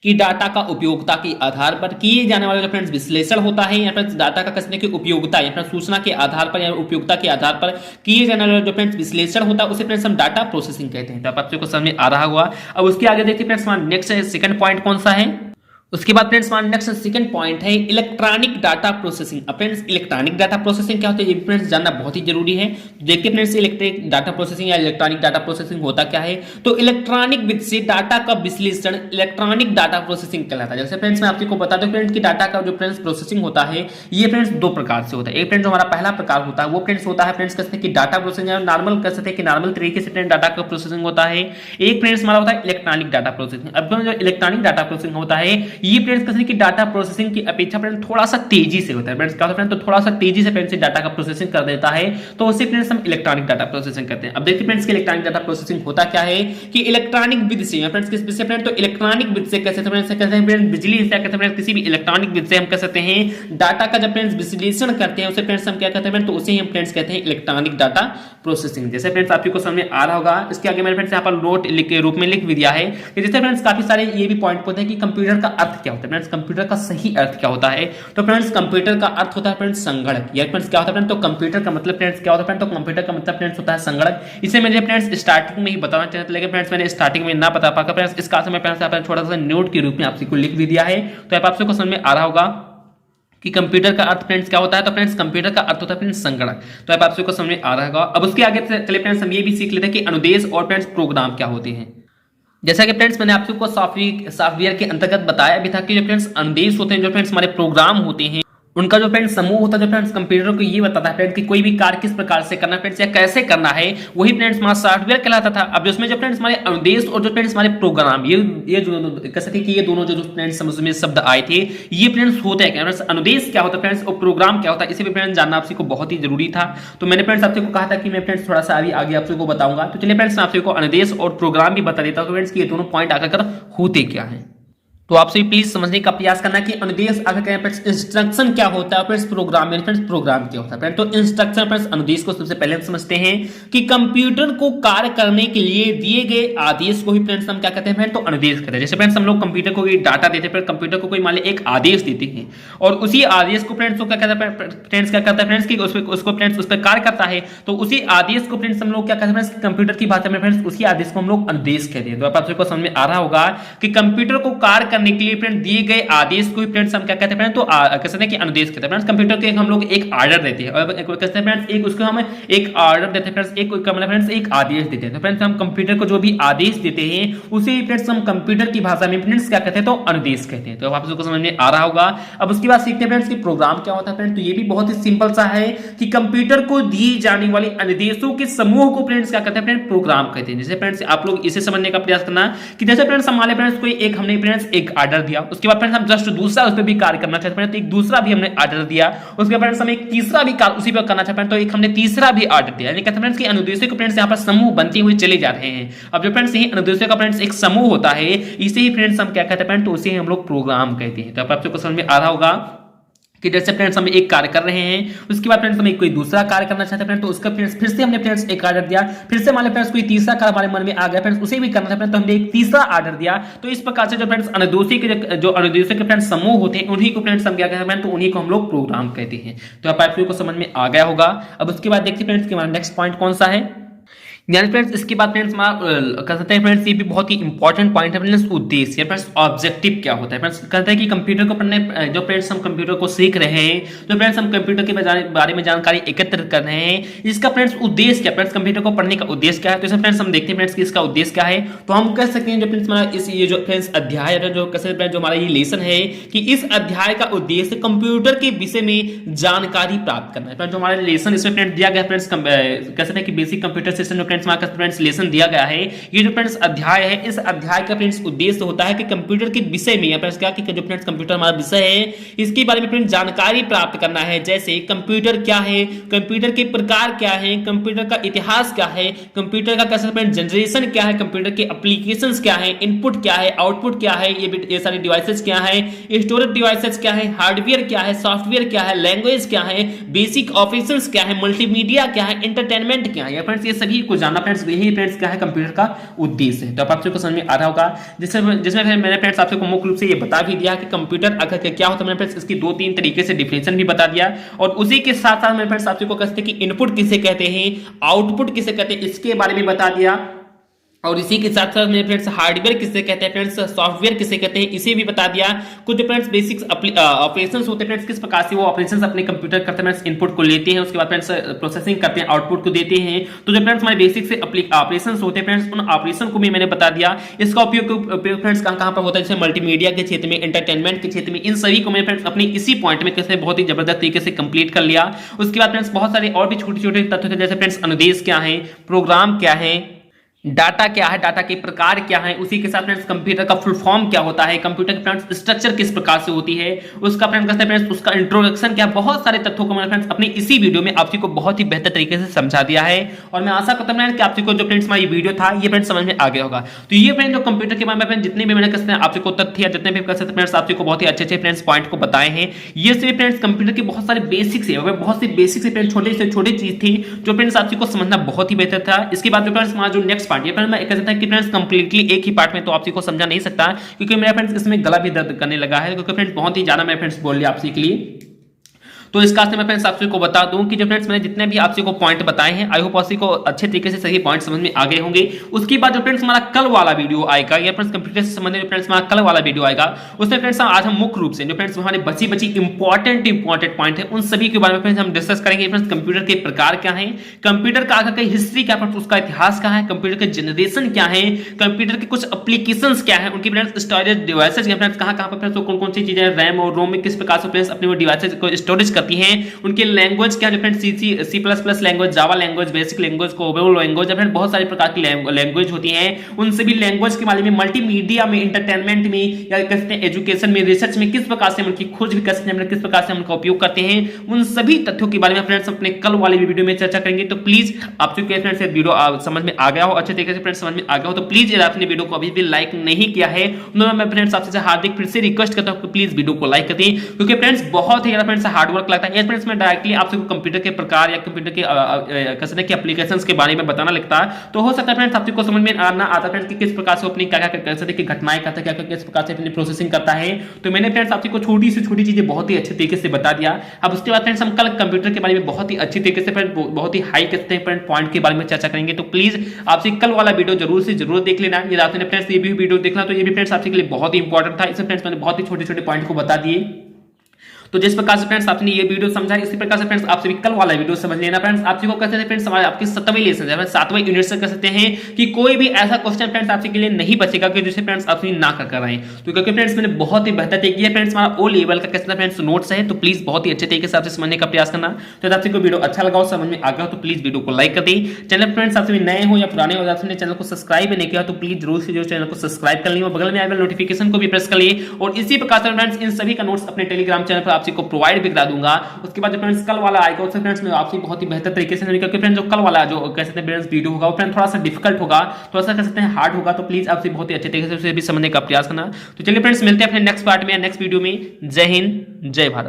कि डाटा का उपयोगिता के आधार पर किए जाने वाला जो फ्रेंड्स विश्लेषण होता है या फ्रेंड्स डाटा का कसने की उपयोगिता या फ्रेंड्स सूचना के आधार पर या उपयोगिता के आधार पर किए जाने वाला जो फ्रेंड्स विश्लेषण होता है उसे फ्रेंड्स हम डाटा प्रोसेसिंग कहते हैं। तो आप आपको समझ में आ रहा होगा। अब उसके आगे देखिए फ्रेंड्स हमारा नेक्स्ट सेकंड पॉइंट कौन सा है। उसके बाद फ्रेंड्स हमारा नेक्स्ट सेकंड पॉइंट है इलेक्ट्रॉनिक डाटा प्रोसेसिंग। अब फ्रेंड्स इलेक्ट्रॉनिक डाटा प्रोसेसिंग क्या होता है ये फ्रेंड्स जानना बहुत ही जरूरी है। तो देखिए फ्रेंड्स इलेक्ट्रिक डाटा प्रोसेसिंग या इलेक्ट्रॉनिक डाटा प्रोसेसिंग होता क्या है। तो इलेक्ट्रॉनिक विधि से डाटा का विश्लेषण इलेक्ट्रॉनिक डाटा प्रोसेसिंग कहलाता है। जैसे फ्रेंड्स मैं आपको बता दूं फ्रेंड्स कि डाटा का जो फ्रेंड्स प्रोसेसिंग होता है ये फ्रेंड्स दो प्रकार से होता है। एक फ्रेंड्स हमारा पहला प्रकार होता है वो फ्रेंड्स होता है फ्रेंड्स कहते हैं कि डाटा प्रोसेसिंग नॉर्मल कह सकते हैं कि नॉर्मल तरीके से फ्रेंड्स डाटा का प्रोसेसिंग होता है। एक फ्रेंड्स हमारा होता है इलेक्ट्रॉनिक डाटा प्रोसेसिंग। अब जो इलेक्ट्रॉनिक डाटा प्रोसेसिंग होता है ये फ्रेंड्स कैसे कि डाटा प्रोसेसिंग की अपेक्षा फ्रेंड्स थोड़ा सा तेजी से होता है फ्रेंड्स, क्या होता है फ्रेंड्स, तो थोड़ा सा तेजी से फ्रेंड्स डाटा का प्रोसेसिंग कर देता है, तो उसे फ्रेंड्स हम इलेक्ट्रॉनिक डाटा प्रोसेसिंग करते हैं। अब देखिए फ्रेंड्स कि इलेक्ट्रॉनिक डाटा प्रोसेसिंग होता क्या है कि इलेक्ट्रॉनिक विधि से फ्रेंड्स, किस विधि से फ्रेंड्स, तो इलेक्ट्रॉनिक विधि से कैसे फ्रेंड्स कहते हैं फ्रेंड्स, बिजली से कहते हैं फ्रेंड्स, किसी भी इलेक्ट्रॉनिक विधि से हम कह सकते हैं डाटा का जब फ्रेंड्स विश्लेषण करते हैं उसे फ्रेंड्स हम क्या कहते हैं, तो उसे हम फ्रेंड्स कहते हैं इलेक्ट्रॉनिक डाटा प्रोसेसिंग। जैसे फ्रेंड्स आपको को समझ में आ रहा होगा, इसके आगे मैंने फ्रेंड्स यहाँ पर नोट लिख के रूप में लिख भी दिया है कि जैसे फ्रेंड्स काफी सारे ये भी पॉइंट होते हैं कि कंप्यूटर का अर्थ क्या होता है फ्रेंड्स, कंप्यूटर का सही अर्थ क्या होता है, तो फ्रेंड्स कंप्यूटर का अर्थ होता है फ्रेंड्स संगणक। या फ्रेंड्स क्या होता है फ्रेंड्स, तो कंप्यूटर का मतलब फ्रेंड्स क्या होता है फ्रेंड्स, तो कंप्यूटर का मतलब फ्रेंड्स होता है संगणक। इसे मैंने फ्रेंड्स स्टार्टिंग में ही बताना चाहता था, लेकिन फ्रेंड्स मैंने स्टार्टिंग में ना बता पाकर फ्रेंड्स इसका मैं फ्रेंड्स छोटा सा नोट के रूप में आपको लिख भी दिया है, तो आप आपसे को समझ में आ रहा होगा कि कंप्यूटर का अर्थ फ्रेंड्स क्या होता है, तो फ्रेंड्स कंप्यूटर का अर्थ होता है फ्रेंड्स संगणक। तो आप आपसे को समझ में आ रहा होगा। अब उसके आगे चले फ्रेंड्स हम ये भी सीख लेते हैं कि अनुदेश और फ्रेंड्स प्रोग्राम क्या होते हैं। जैसा कि फ्रेंड्स मैंने आपको सॉफ्टवेयर के अंतर्गत बताया भी था कि जो फ्रेंड्स अनुदेश होते हैं, जो फ्रेंड्स हमारे प्रोग्राम होते हैं, उनका जो फ्रेंड्स समूह होता है, जो फ्रेंड्स कंप्यूटर को ये बताता है फ्रेंड्स कि कोई भी कार्य किस प्रकार से करना फ्रेंड्स या कैसे करना है, वही फ्रेंड्स हमारा सॉफ्टवेयर कहलाता था। अब जिसमें जो फ्रेंड्स हमारे अनुदेश और जो फ्रेंड्स हमारे प्रोग्राम, ये जो कह सकते कि ये दोनों जो फ्रेंड्स समझ में शब्द आए थे, ये फ्रेंड्स होते हैं क्या फ्रेंड्स, अनुदेश क्या होता है फ्रेंड्स और प्रोग्राम क्या होता है, इसे भी फ्रेंड्स जानना आपको बहुत ही जरूरी था। तो मैंने फ्रेंड्स आपसे को कहा था कि मैं फ्रेंड्स थोड़ा सा अभी आगे आपसे को बताऊंगा। तो चलिए फ्रेंड्स मैं आपसे को अनुदेश और प्रोग्राम भी बता देता हूं फ्रेंड्स कि ये दोनों पॉइंट आकर होते क्या हैं। तो आपसे प्लीज समझने का प्रयास करना कि अनुदेश आगे क्या है, इंस्ट्रक्शन क्या होता है, फ्रेंड्स प्रोग्राम में फ्रेंड्स प्रोग्राम क्या होता है। तो इंस्ट्रक्शन फ्रेंड्स अनुदेश को सबसे पहले हम समझते हैं कि कंप्यूटर को कार्य करने के लिए दिए गए आदेश को ही फ्रेंड्स हम क्या कहते हैं फ्रेंड्स, तो अनुदेश कहते हैं। जैसे फ्रेंड्स हम लोग कंप्यूटर को डाटा देते हैं, कंप्यूटर को कोई मान ली एक आदेश देते हैं और उसी आदेश को फ्रेंड्स क्या कहता है फ्रेंड्स, क्या करता है फ्रेंड्स कि उसको फ्रेंड्स उस पर कार्य करता है, तो उसी आदेश को फ्रेंड्स हम लोग क्या कहते हैं फ्रेंड्स, कंप्यूटर की भाषा में फ्रेंड्स उसी आदेश को हम लोग अनुदेश कहते हैं। तो आप सबको समझ में आ रहा होगा कि कंप्यूटर को कार्य करने के लिए फ्रेंड्स दिए गए आदेश को फ्रेंड्स हम क्या कहते हैं, तो कहते हैं कि अनुदेश कहते हैं फ्रेंड्स। कंप्यूटर के हम लोग एक ऑर्डर देते हैं और कहते हैं फ्रेंड्स एक उसको हम एक ऑर्डर देते हैं फ्रेंड्स, एक मतलब फ्रेंड्स एक आदेश देते हैं। तो फ्रेंड्स हम कंप्यूटर को जो भी आदेश देते हैं उसे फ्रेंड्स हम कंप्यूटर की भाषा में फ्रेंड्स क्या कहते हैं, तो अनुदेश कहते हैं। तो आप सबको समझ में आ रहा होगा। अब उसके बाद सीखते हैं फ्रेंड्स कि प्रोग्राम क्या होता है फ्रेंड्स। तो ये भी बहुत ही सिंपल सा है कि कंप्यूटर को दी जाने वाले अनुदेशों के समूह को फ्रेंड्स क्या कहते हैं फ्रेंड्स, प्रोग्राम कहते हैं। जैसे फ्रेंड्स आप लोग इसे समझने का प्रयास करना कि जैसे फ्रेंड्स हमारे फ्रेंड्स कोई एक हमने फ्रेंड्स एक ऑर्डर दिया, उसके बाद फ्रेंड्स हम जस्ट दूसरा उस पर भी कार्य करना चाहते हैं, तो एक दूसरा भी हमने ऑर्डर दिया, उसके बाद हम एक तीसरा भी कार्य उसी पर करना चाहते हैं, तो एक हमने तीसरा भी ऑर्डर दिया। यानी कहते हैं फ्रेंड्स कि अनुदेशों के फ्रेंड्स यहाँ पर समूह बनते हुए चले जा रहे हैं। अब जो फ्रेंड्स यही अनुदेशों का फ्रेंड्स एक समूह होता है, इसे ही फ्रेंड्स हम क्या कहते हैं, तो उसे हम लोग प्रोग्राम कहते हैं। तो आप सबको समझ में आ रहा होगा कि जैसे फ्रेंड्स हम एक कार्य कर रहे हैं, उसके बाद फ्रेंड्स हम कोई दूसरा कार्य करना चाहते हैं फ्रेंड्स, तो उसका फ्रेंड्स फिर से हमने फ्रेंड्स एक ऑर्डर दिया, फिर से हमारे फ्रेंड्स कोई तीसरा कार्य हमारे मन में आ गया फ्रेंड्स, उसे भी करना था फ्रेंड्स, तो हमने एक तीसरा ऑर्डर दिया। तो इस प्रकार से जो फ्रेंड्स अनुदेशों के जो अनुदेशों के फ्रेंड्स समूह होते हैं, उन्हीं को फ्रेंड्स हम क्या कहते हैं, तो उन्हीं को हम लोग प्रोग्राम कहते हैं। तो आप को समझ में आ गया होगा। अब उसके बाद देखते हैं फ्रेंड्स कि हमारा नेक्स्ट पॉइंट कौन सा है। यानी फ्रेंड्स इसके बाद फ्रेंड्स कह सकते हैं फ्रेंड्स ये भी बहुत ही इंपॉर्टेंट पॉइंट है फ्रेंड्स, उद्देश्य फ्रेंड्स ऑब्जेक्टिव क्या होता है फ्रेंड्स। कहते हैं कि कंप्यूटर को पढ़ने जो फ्रेंड्स हम कंप्यूटर को सीख रहे हैं, जो फ्रेंड्स हम कंप्यूटर के बारे में जानकारी एकत्र कर रहे हैं, इसका फ्रेंड्स उद्देश्य क्या फ्रेंड्स, कंप्यूटर को पढ़ने का उद्देश्य क्या है। तो इसे फ्रेंड्स हम देखते हैं फ्रेंड्स कि इसका उद्देश्य क्या है। तो हम कह सकते हैं जो फ्रेंड्स हमारा इस ये जो फ्रेंड्स अध्याय है, जो कह सकते हैं जो हमारा ये लेसन है कि इस अध्याय का उद्देश्य कंप्यूटर के विषय में जानकारी प्राप्त करना है। जो हमारा लेसन इसमें फ्रेंड्स दिया गया फ्रेंड्स, कह सकते हैं कि बेसिक कंप्यूटर सिस्टम जो फ्रेंड्स हमारा फ्रेंड्स दिया गया है, ये जो फ्रेंड्स अध्याय है, इस अध्याय का फ्रेंड्स उद्देश्य होता है कि कंप्यूटर के विषय में या फ्रेंड्स क्या कि जो फ्रेंड्स कंप्यूटर हमारा विषय है, इसके बारे में फ्रेंड्स जानकारी प्राप्त करना है। जैसे कंप्यूटर क्या है, कंप्यूटर के प्रकार क्या है, कंप्यूटर का इतिहास क्या है, कंप्यूटर का कैसे फ्रेंड्स जनरेशन क्या है, कंप्यूटर के एप्लीकेशंस क्या है, इनपुट क्या है, आउटपुट क्या है, ये सारे डिवाइसेस क्या है, स्टोरेज डिवाइसेस क्या है, हार्डवेयर क्या है, सॉफ्टवेयर क्या है, लैंग्वेज क्या है, बेसिक ऑपरेशंस क्या है, मल्टीमीडिया क्या है, एंटरटेनमेंट क्या है। फ्रेंड्स ये सभी को जानना फ्रेंड्स यही फ्रेंड्स क्या है कंप्यूटर का उद्देश्य है। तो आप आपको समझ में आ रहा होगा। जिसमें मैंने फ्रेंड्स आपको मुख्य रूप से ये बता भी दिया कि कंप्यूटर आखिर क्या होता है, मैंने फ्रेंड्स इसकी 2-3 तरीके से डिफिनेशन भी बता दिया, और उसी के साथ साथ मैंने फ्रेंड्स आपको कहते हैं कि इनपुट किसे कहते हैं, आउटपुट किसे कहते हैं, इसके बारे में बता दिया। और इसी के साथ साथ मेरे फ्रेंड्स हार्डवेयर किसे कहते हैं फ्रेंड्स, सॉफ्टवेयर किसे कहते हैं, इसे भी बता दिया। कुछ जो फ्रेंड्स बेसिक्स ऑपरेशंस होते हैं फ्रेंड्स, किस प्रकार से वो ऑपरेशंस अपने कंप्यूटर करते हैं, इनपुट को लेते हैं, उसके बाद फ्रेंड्स प्रोसेसिंग करते हैं, आउटपुट को देते हैं। तो जो फ्रेंड्स हमारे बेसिक से ऑपरेशंस होते हैं फ्रेंड्स, उन ऑपरेशन को भी मैंने बता दिया। इसका उपयोग फ्रेंड्स कहाँ पर होता है, जैसे मल्टीमीडिया के क्षेत्र में, एंटरटेनमेंट के क्षेत्र में, इन सभी को मैंने फ्रेंड्स अपने इसी पॉइंट में कैसे बहुत ही जबरदस्त तरीके से कंप्लीट कर लिया। उसके बाद फ्रेंड्स बहुत सारे और भी छोटे छोटे तथ्य थे, जैसे फ्रेंड्स अनुदेश क्या है, प्रोग्राम क्या है, डाटा क्या है, डाटा के प्रकार क्या है, उसी के साथ फ्रेंड्स कंप्यूटर का फुल फॉर्म क्या होता है, कंप्यूटर की फ्रेंड्स स्ट्रक्चर किस प्रकार से होती है, उसका फ्रेंड्स उसका इंट्रोडक्शन क्या, बहुत सारे तथ्यों को मैंने फ्रेंड्स अपनी इसी वीडियो में आप को बहुत ही बेहतर तरीके से समझा दिया है। और मैं आशा करता हूं कि आप को जो फ्रेंड्स हमारा ये वीडियो था ये फ्रेंड्स समझ में आ गया होगा। तो ये फ्रेंड जो कंप्यूटर के बारे में जितने भी मैंने कसते हैं आपको तथ्य या जितने भी कसते फ्रेंड्स आपको बहुत ही अच्छे फ्रेंड्स पॉइंट को बताए हैं। ये सभी फ्रेंड्स कंप्यूटर के बहुत सारे बेसिक्स है, बहुत सी बेसिक से फ्रेंड्स छोटे से छोटी चीज थी जो फ्रेंड्स आपको समझना बहुत ही बेहतर था। इसके बाद जो फ्रेंड्स हमारा जो नेक्स्ट पार्ट ये फ्रेंड्स मैं कहता कि फ्रेंड्स कंप्लीटली एक ही पार्ट में तो आपको समझा नहीं सकता, क्योंकि मेरा फ्रेंड्स इसमें गला भी दर्द करने लगा है, क्योंकि फ्रेंड्स बहुत ही ज्यादा मैं फ्रेंड्स बोल लिया आपसे के लिए। तो इस कास्ट में फ्रेंड्स आपको बता दूं कि जो फ्रेंड्स मैंने जितने भी आपको पॉइंट बताए हैं आई होप आपको अच्छे तरीके से सही पॉइंट समझ में आ गए होंगे। उसके बाद जो फ्रेंड्स हमारा कल वाला वीडियो आएगा या फ्रेंड्स कंप्यूटर से संबंधित फ्रेंड्स हमारा कल वाला वीडियो आएगा, उसमें फ्रेंड्स आज हम मुख्य रूप से जो फ्रेंड्स हमारे बची इंपॉर्टेंट पॉइंट है उन सभी के बारे में फ्रेंड्स हम डिस्कस करेंगे। फ्रेंड्स कंप्यूटर के प्रकार क्या है, कंप्यूटर का आगे की हिस्ट्री क्या है, उसका इतिहास क्या है, कंप्यूटर के जनरेशन क्या है, कंप्यूटर के कुछ एप्लीकेशंस क्या है, उनकी फ्रेंड्स स्टोरेज डिवाइसेज क्या फ्रेंड्स कहां पर फ्रेंड्स कौन कौन सी चीजें रैम और रोम में किस प्रकार से फ्रेंड्स अपने वो डिवाइसेज को स्टोरेज करती हैं, उनके लैंग्वेज क्या friends C++ language, Java language, basic language, COBOL language, friends बहुत सारी प्रकार की लैंग्वेज होती हैं। उन सभी लैंग्वेज के बारे में मल्टीमीडिया में, एंटरटेनमेंट में या कहते हैं एजुकेशन में, रिसर्च में किस प्रकार से उनकी खोज भी कर सकते हैं, किस प्रकार से उनका उपयोग करते हैं, उन सभी तथ्यों के बारे में फ्रेंड्स अपने कल वाले वीडियो में चर्चा करेंगे। तो प्लीज आपको फ्रेंड्स वीडियो समझ में आ गया हो, अच्छे तरीके से फ्रेंड्स समझ में आ गया हो, तो प्लीज यदि आपने वीडियो को अभी भी लाइक नहीं किया है तो मैं फ्रेंड्स आपसे हार्दिक फिर से रिक्वेस्ट करता हूं कि प्लीज वीडियो को लाइक कर दें, क्योंकि फ्रेंड्स बहुत ही ज्यादा फ्रेंड्स हार्ड वर्क लगता है। फ्रेंड्स मैं डायरेक्टली आपसे कंप्यूटर के प्रकार या कंप्यूटर के कसने के एप्लीकेशंस के बारे में बताना लगता है, तो हो सकता है फ्रेंड्स आपको समझ में आना आता फ्रेंड्स कि किस प्रकार से अपनी क्या क्या कसने की घटनाएं करता है, क्या किस प्रकार से अपनी प्रोसेसिंग करता है। तो मैंने फ्रेंड्स आपको छोटी से छोटी चीजें बहुत ही अच्छे तरीके से बता दिया। अब उसके बाद फ्रेंड्स हम कल कंप्यूटर के बारे में बहुत ही अच्छी तरीके से फ्रेंड्स बहुत ही हाई कहते हैं पॉइंट के बारे में चर्चा करेंगे। तो प्लीज आपसे कल वाला वीडियो जरूर से जरूर देख लेना। यदि आपने फ्रेंड्स ये भी वीडियो देखना तो ये भी फ्रेंड्स आपके लिए बहुत ही इंपॉर्टेंट था। इसमें फ्रेंड्स मैंने बहुत ही छोटे छोटे पॉइंट को बता दिए। तो जिस प्रकार से फ्रेंड्स आपने ये वीडियो समझा इसी प्रकार से फ्रेंड्स आपसे भी कल वाला वीडियो समझ लेना। फ्रेंड्स आपसे को कहते हैं फ्रेंड्स हमारे आपके 7वें लेसन है 7वें यूनिट से कह सकते हैं कि कोई भी ऐसा क्वेश्चन फ्रेंड्स आपसे के लिए नहीं बचेगा कि जिसे फ्रेंड्स आपसे ना कर आए। तो क्योंकि फ्रेंड्स मैंने बहुत ही बेहतर तरीके किया फ्रेंड्स हमारा ओ लेवल का कैसे फ्रेंड्स नोट्स है, तो प्लीज बहुत ही अच्छे तरीके से आपसे समझने का प्रयास करना। तो यदि आपसे कोई वीडियो अच्छा लगा हो, समझ में आ गया हो, तो प्लीज वीडियो को लाइक कर दें। चैनल फ्रेंड्स आपसे भी नए हो या पुराने हो, आपने चैनल को सब्सक्राइब नहीं किया तो प्लीज जरूर से चैनल को सब्सक्राइब कर लीजिए, बगल में आए वाले नोटिफिकेशन को भी प्रेस कर लिए। और इसी प्रकार से फ्रेंड्स इन सभी का नोट्स अपने टेलीग्राम चैनल पर आपको प्रोवाइड भी दूंगा। उसके बाद जो फ्रेंड्स कल वाला आएगा उससे फ्रेंड्स मैं आपसे बहुत ही बेहतर तरीके से क्योंकि फ्रेंड्स जो कल वाला जो कह सकते हैं फ्रेंड्स वीडियो होगा वो फ्रेंड्स थोड़ा सा डिफिकल्ट होगा, थोड़ा सा कह सकते हैं हार्ड होगा। तो प्लीज आपसे बहुत ही अच्छे तरीके से उसे भी समझने का प्रयास करना। तो चलिए फ्रेंड्स मिलते हैं अपने नेक्स्ट पार्ट में, नेक्स्ट वीडियो में। जय हिंद, जय भारत।